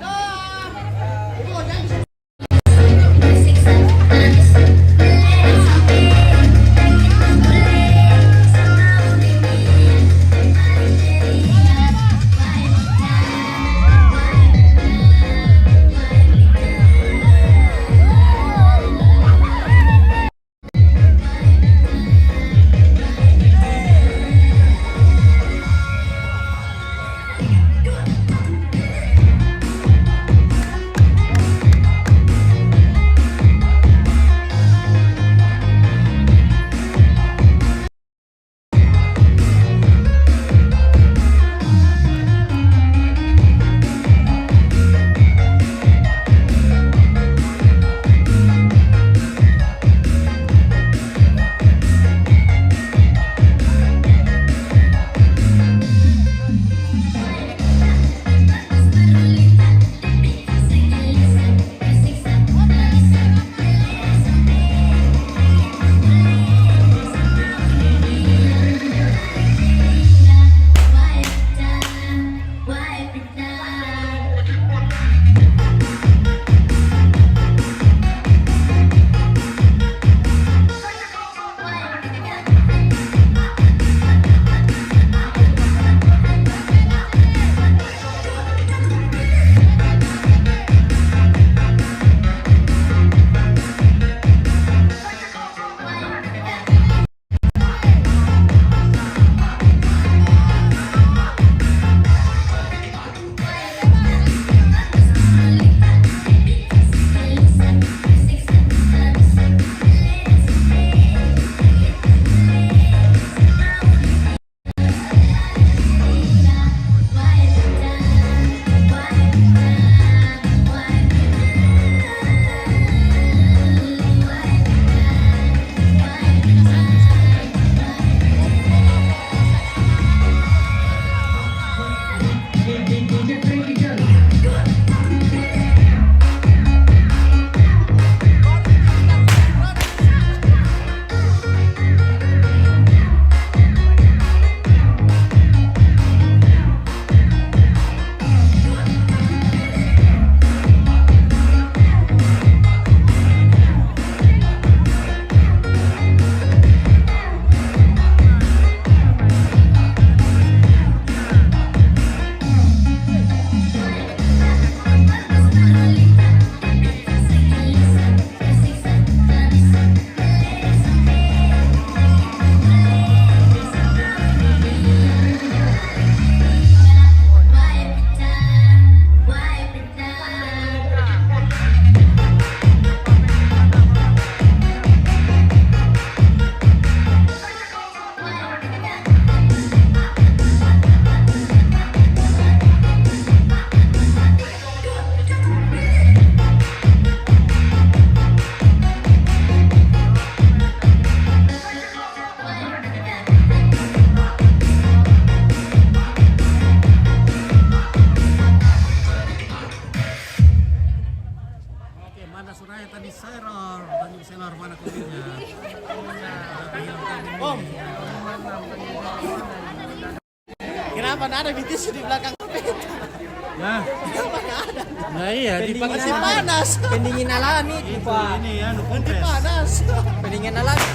ada BTS di belakang peta. Nah, Mana ada? nah iya di Masih panas. Pendingin alami, Pak. ini ya, nu Masih kompres. panas. Pendingin alami.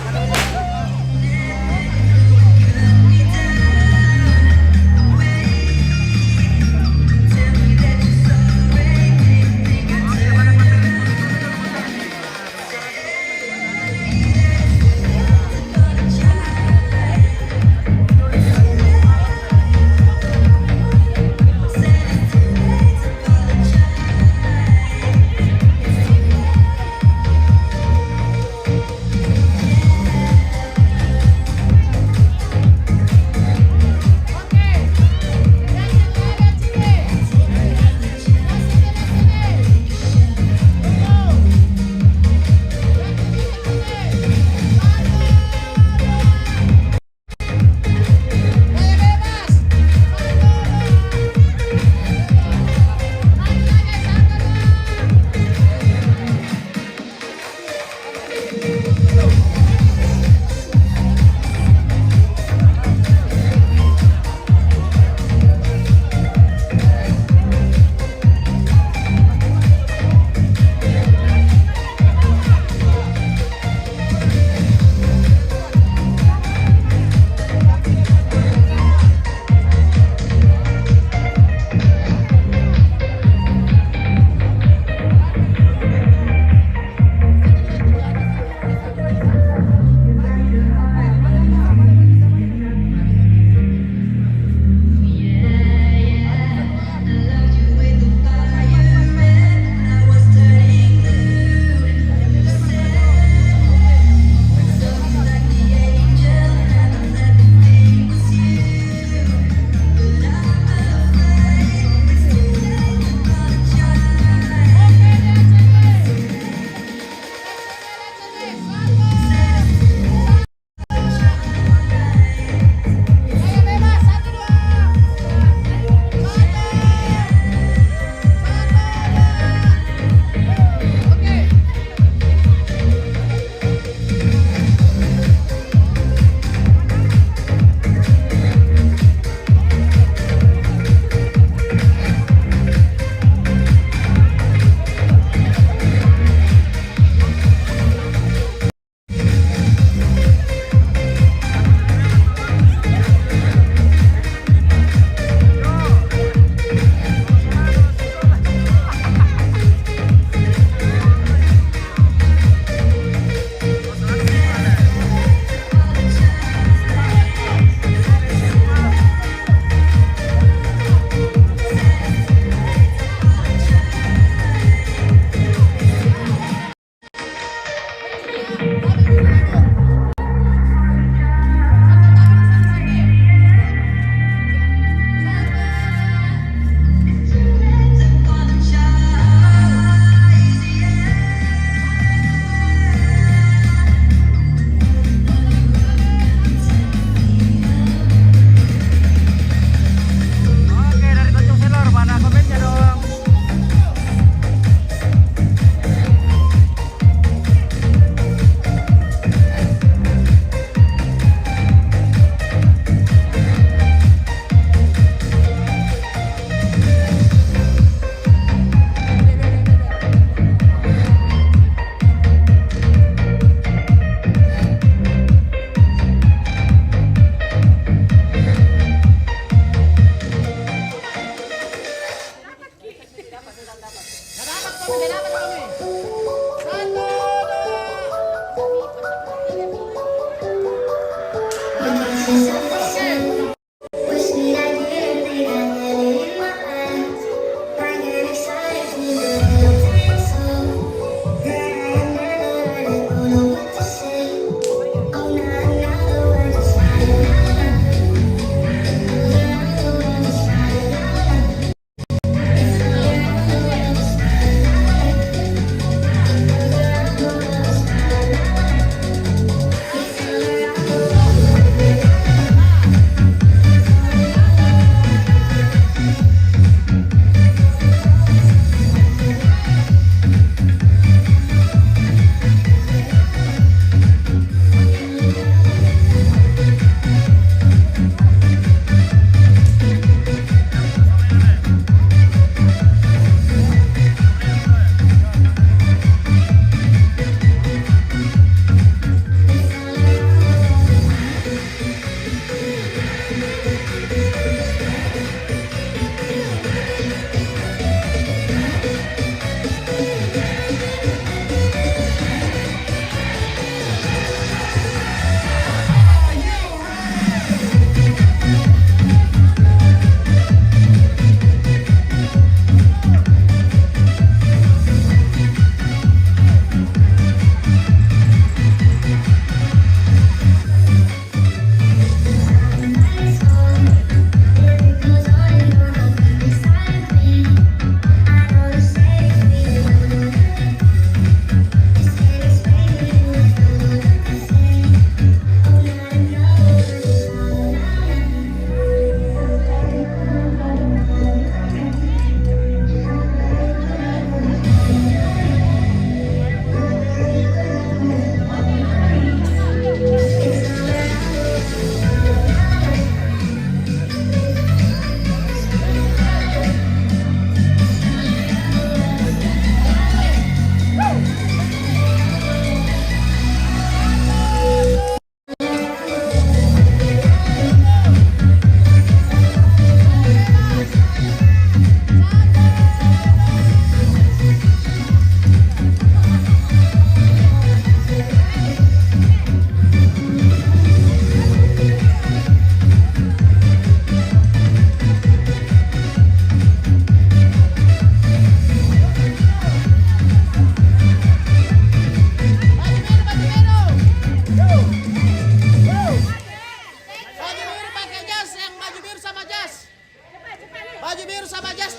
Baju biru sama jas.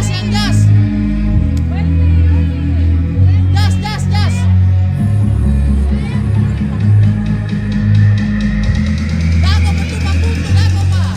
Yang jas. Jas. Dago betul Pak Puntu, dago Pak.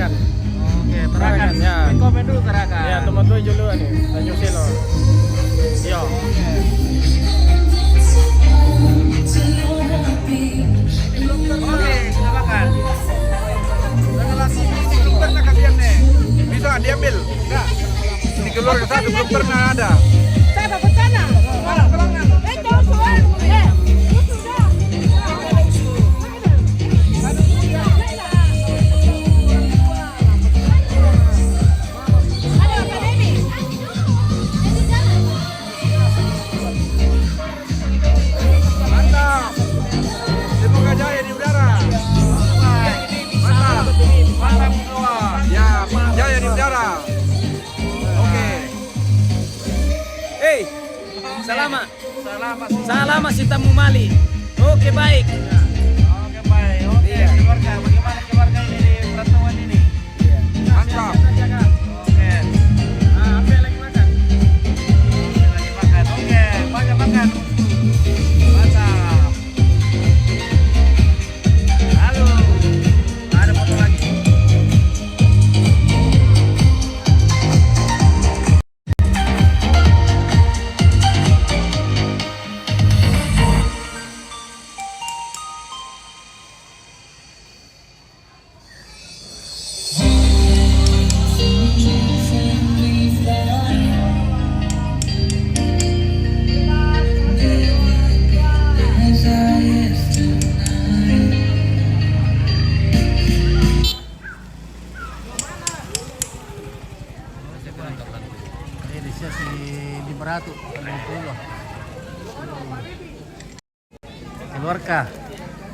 Tarakan. Oke, Tarakan. Ya. Komen dulu Tarakan. Ya, teman tuh dulu nih, Tanjung Sino. Yo. Oke, silakan. Belum pernah kalian nih. Bisa diambil? Enggak. Ini keluarga satu belum pernah ada. Saya bapak sana. Jangan soal. Mantap. Semoga jaya di udara. Mantap. Mantap kawan. Ya, jaya di udara. Oke. Hey, Salamat si Tamu Mali. Oke, baik. Oke, baik. Oke, keluarga. Bagaimana keluarga ini di pertemuan ini? Mantap. Oke. Apa yang lagi makan? Lagi makan. Oke, banyak makan. Mantap. Halo. Ada foto lagi.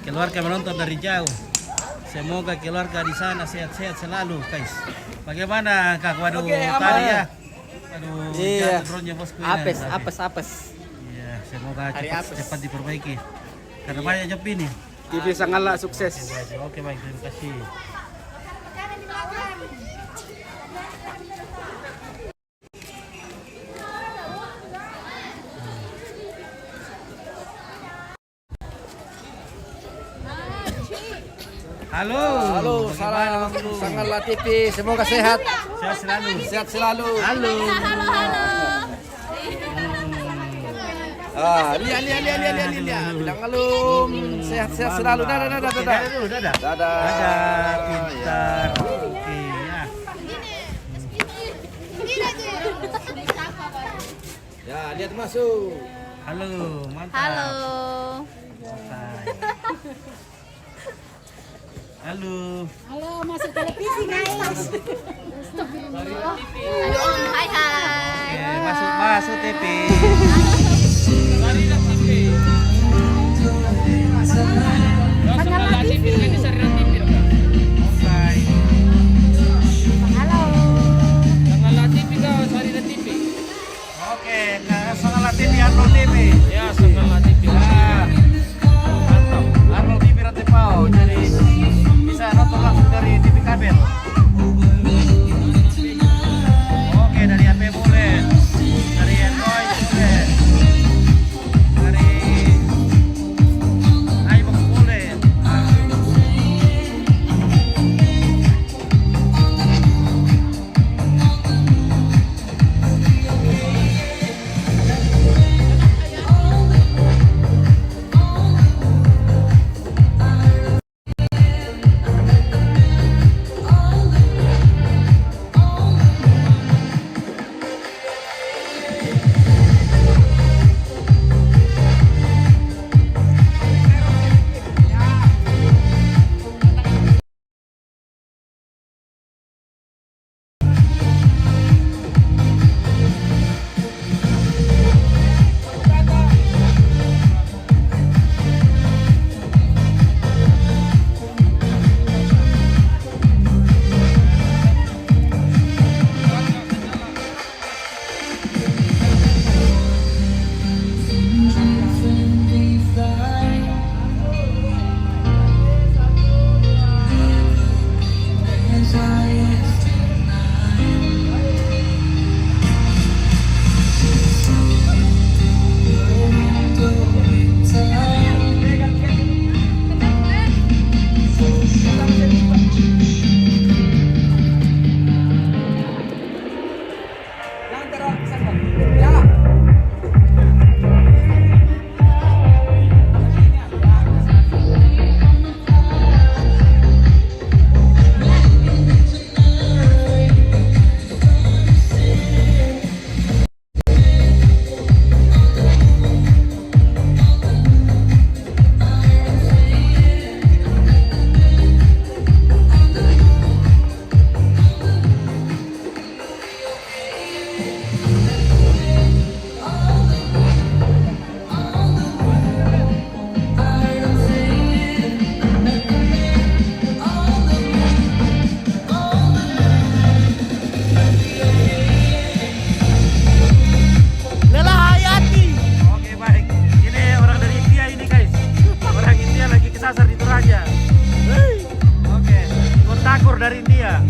Keluarga menonton dari jauh. Semoga keluarga di sana sehat-sehat selalu, guys. Bagaimana Kak? Waduh, tadi ya. Aduh, Iya. drone-nya bosku ini. Apes. Iya, semoga Hari apes. cepat diperbaiki. Karena banyak job ini. TV Sanggala sukses. Oke, baik, terima kasih. Halo, salam Sanggala TV. Semoga sehat. sehat selalu. Sehat selalu. Halo. Lihat. Bilang halo. Sehat selalu. Dadah. Dadah. Dadah, pintar. Oke, ya. Ya, lihat masuk. Halo, mantap. Halo. Santai. Halo. Halo, masuk televisi guys. Hai. Oke, masuk TV. Sanggala TV. Oke, Sanggala TV, Arnold TV. Ya, Sanggala TV. Mantap. Arnold TV Ratipau. Jadi bisa nonton langsung dari TV kabel. Oke, dari HP boleh. Dari Android boleh. disasar di Toraja. Oke, kontakur dari India.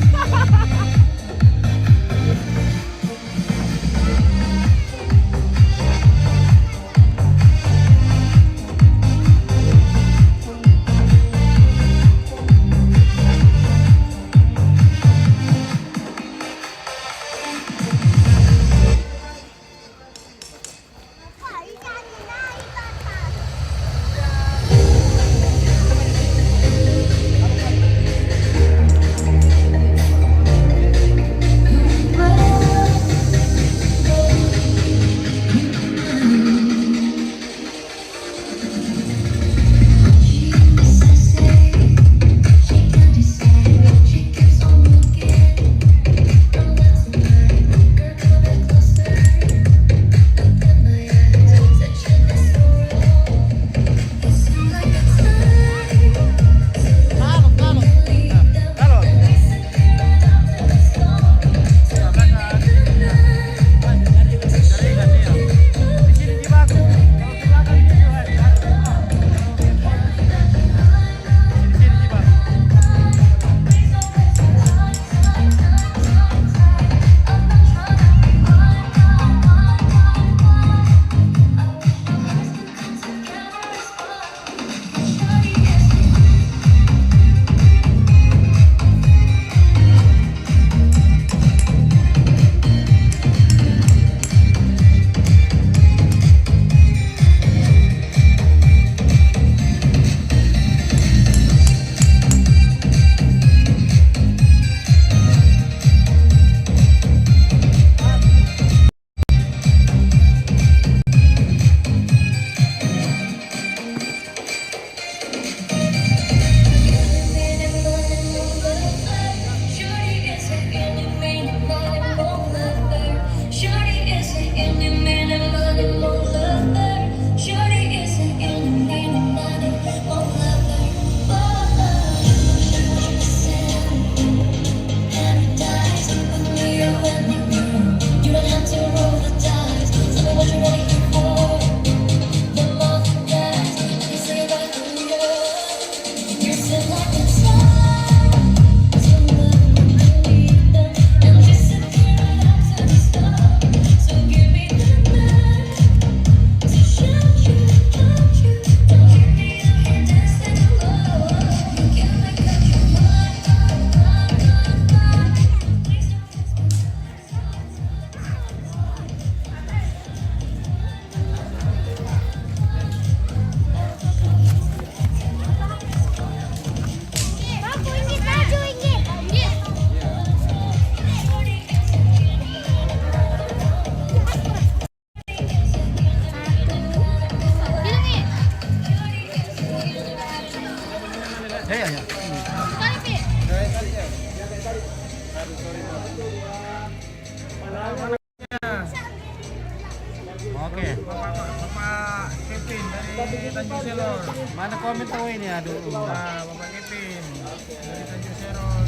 Oke. Bapak Kevin dari Tanjung Selor. Mana komen tahu ini? Aduh. Nah, Bapak Kevin dari Tanjung Selor.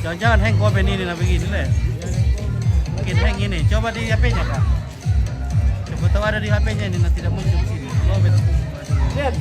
Jangan-jangan Heng komen ini nah begini deh. Mungkin Heng ini. Coba di HP-nya Kak. Coba tahu ada di HP-nya ini nanti tidak muncul sini. Komen. Lihat.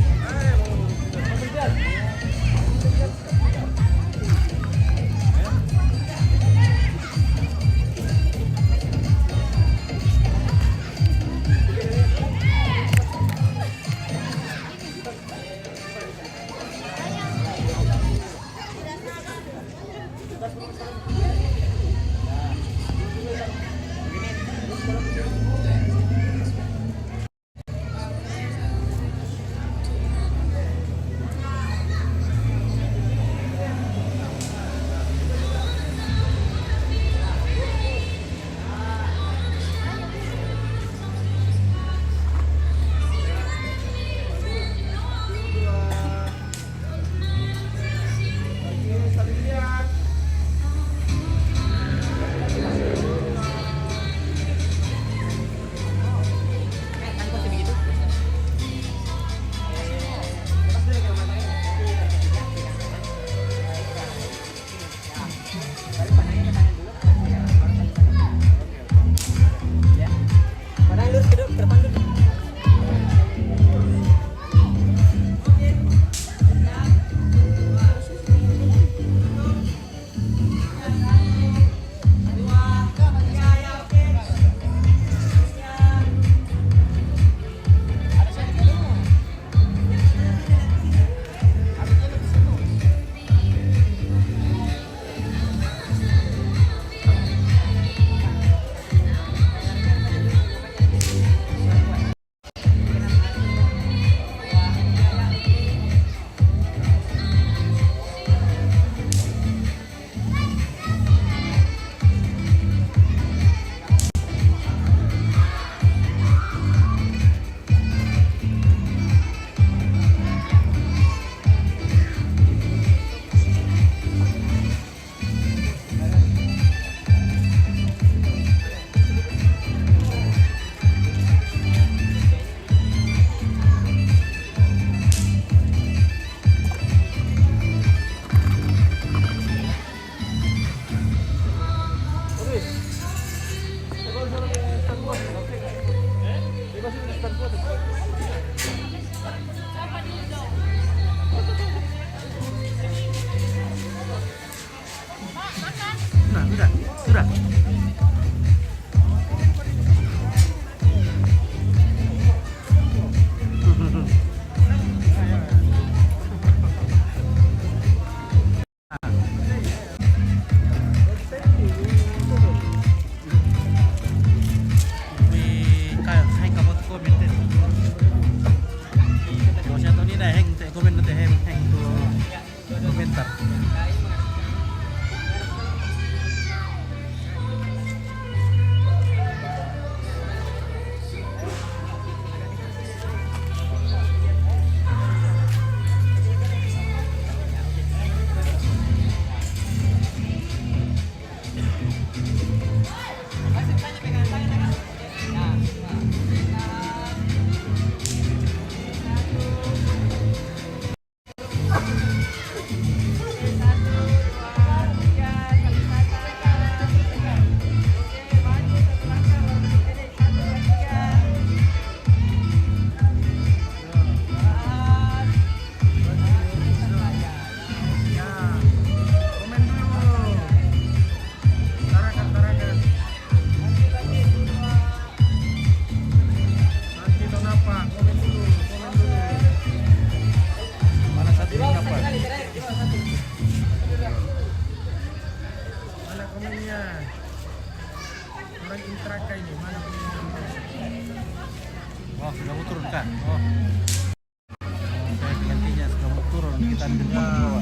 kelihatan di bawah.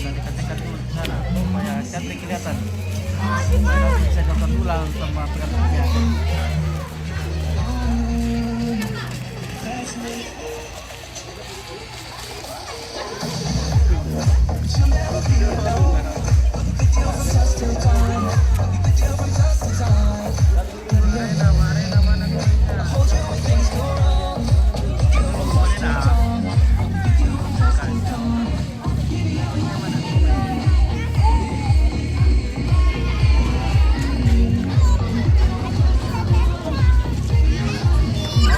Diketekan dulu di sana supaya cantik kelihatan. Nanti bisa nonton ulang sama pihak-pihak.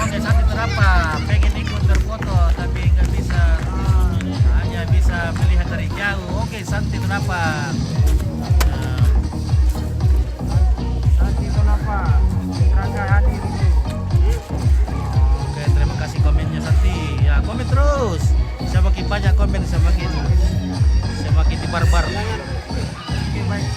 Oke, saat itu apa? Pengen ikut berfoto tapi nggak bisa, hanya bisa melihat dari jauh. Oke, Santi kenapa? Santi kenapa? Rangga hadir. Oke, terima kasih komennya Santi. Ya, komen terus. Semakin banyak komen semakin dibarbar. Oke, baik.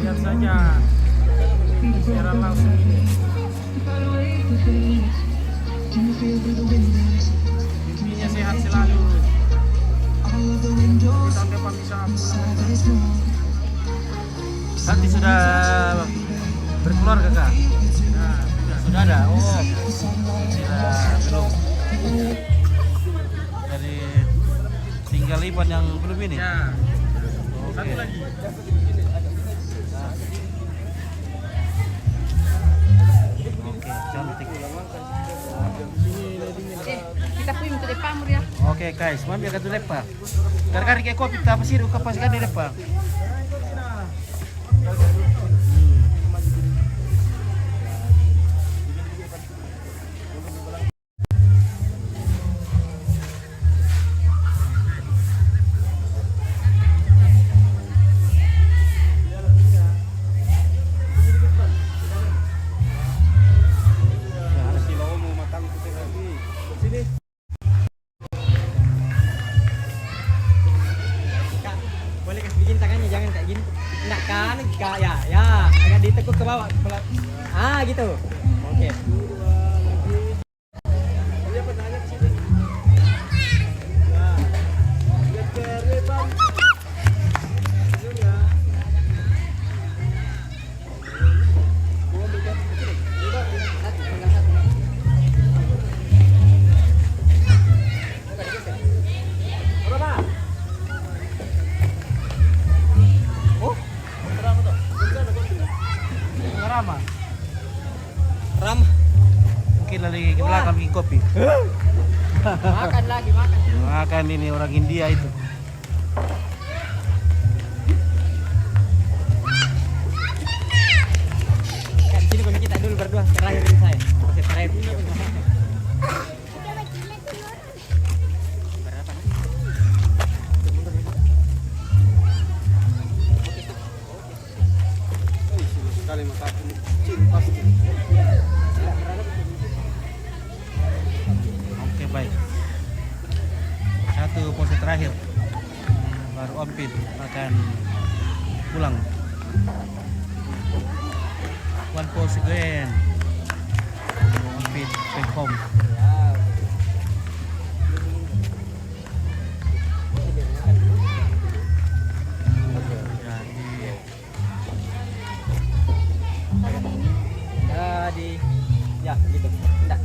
Lihat saja secara langsung ini. Intinya sehat selalu. Tahun depan bisa pulang. Santi sudah berkeluarga kah? Sudah ada. Oh, belum. Dari tinggal Iban yang belum ini. Ya. Satu lagi. Oke, cantik. Kita punya ke depan ya. Oke, guys, mami akan dulu lepas. Karena kayak kopi tak apa sih, kapas kan di depan. Boleh kasih bikin tangannya, jangan kayak gini. Enggak kan, ya, agak ditekuk ke bawah. Gitu. Oke. Ram. Mungkin lagi ke belakang bikin kopi. Makan lagi, makan. Makan ini orang India itu. Kan sini kami kita dulu berdua terakhir ini saya. Terakhir. Oke, baik. Satu pose terakhir. Baru Om Pin akan pulang. One pose again. Om Pin back home. Jadi ya gitu. Enggak.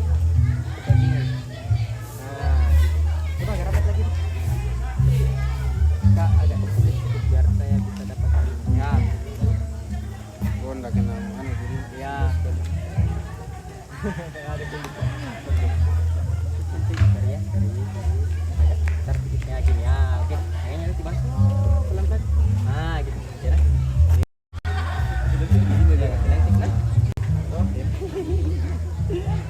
Coba agak rapat lagi. Kak, agak sedikit biar saya bisa dapat. Ya. nggak kena anu gini. Ya. Sedikitnya gini ya, oke. Kayaknya nanti bang pelan-pelan. Nah, gitu. Ya.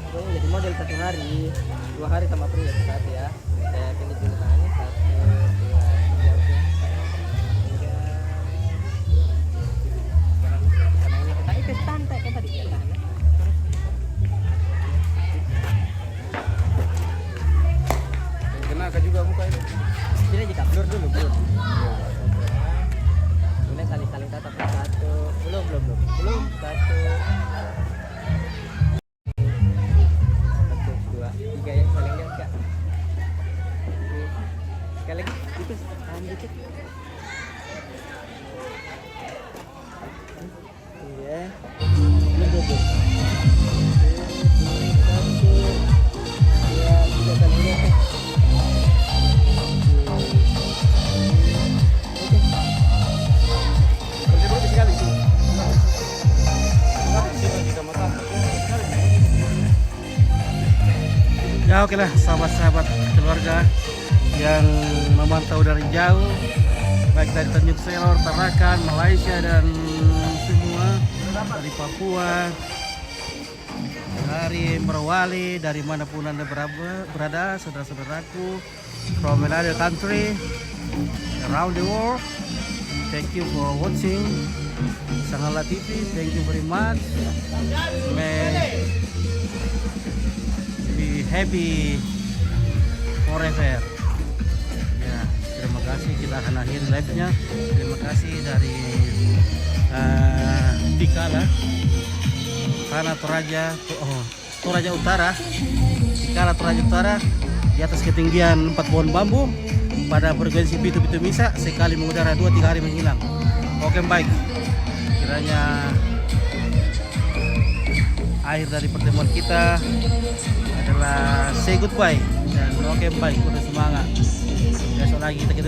Pokoknya jadi model 1 hari, 2 hari sama pria satu ya. Saya pilih dulu tangannya 1, 2, 3 oke. Karena ini kita itu santai kan tadi ya tangannya. Kena juga muka ini. Sini jika blur dulu blur. Ini saling tatap 1. Belum 1. 3 yang saling lihat Kak. Sekali lagi itu tahan dikit. Iya. Belum. 1, 2, 3 saling lihat. Ya oke lah sahabat-sahabat keluarga yang memantau dari jauh, baik dari Tanjung Selor, Tarakan, Malaysia dan semua dari Papua, dari Merauke, dari manapun Anda berada, saudara-saudaraku from another country around the world. Thank you for watching Sangala TV. Thank you very much. May be happy forever. Ya, terima kasih. Kita akan akhiri live-nya. Terima kasih dari Tikala, Tanah Toraja Utara, Tikala Toraja Utara, di atas ketinggian 4 pohon bambu pada frekuensi pitu-pitu misa sekali mengudara 2-3 hari menghilang. Oke baik, kiranya akhir dari pertemuan kita adalah say goodbye dan oke baik, udah semangat. Besok lagi kita ketemu.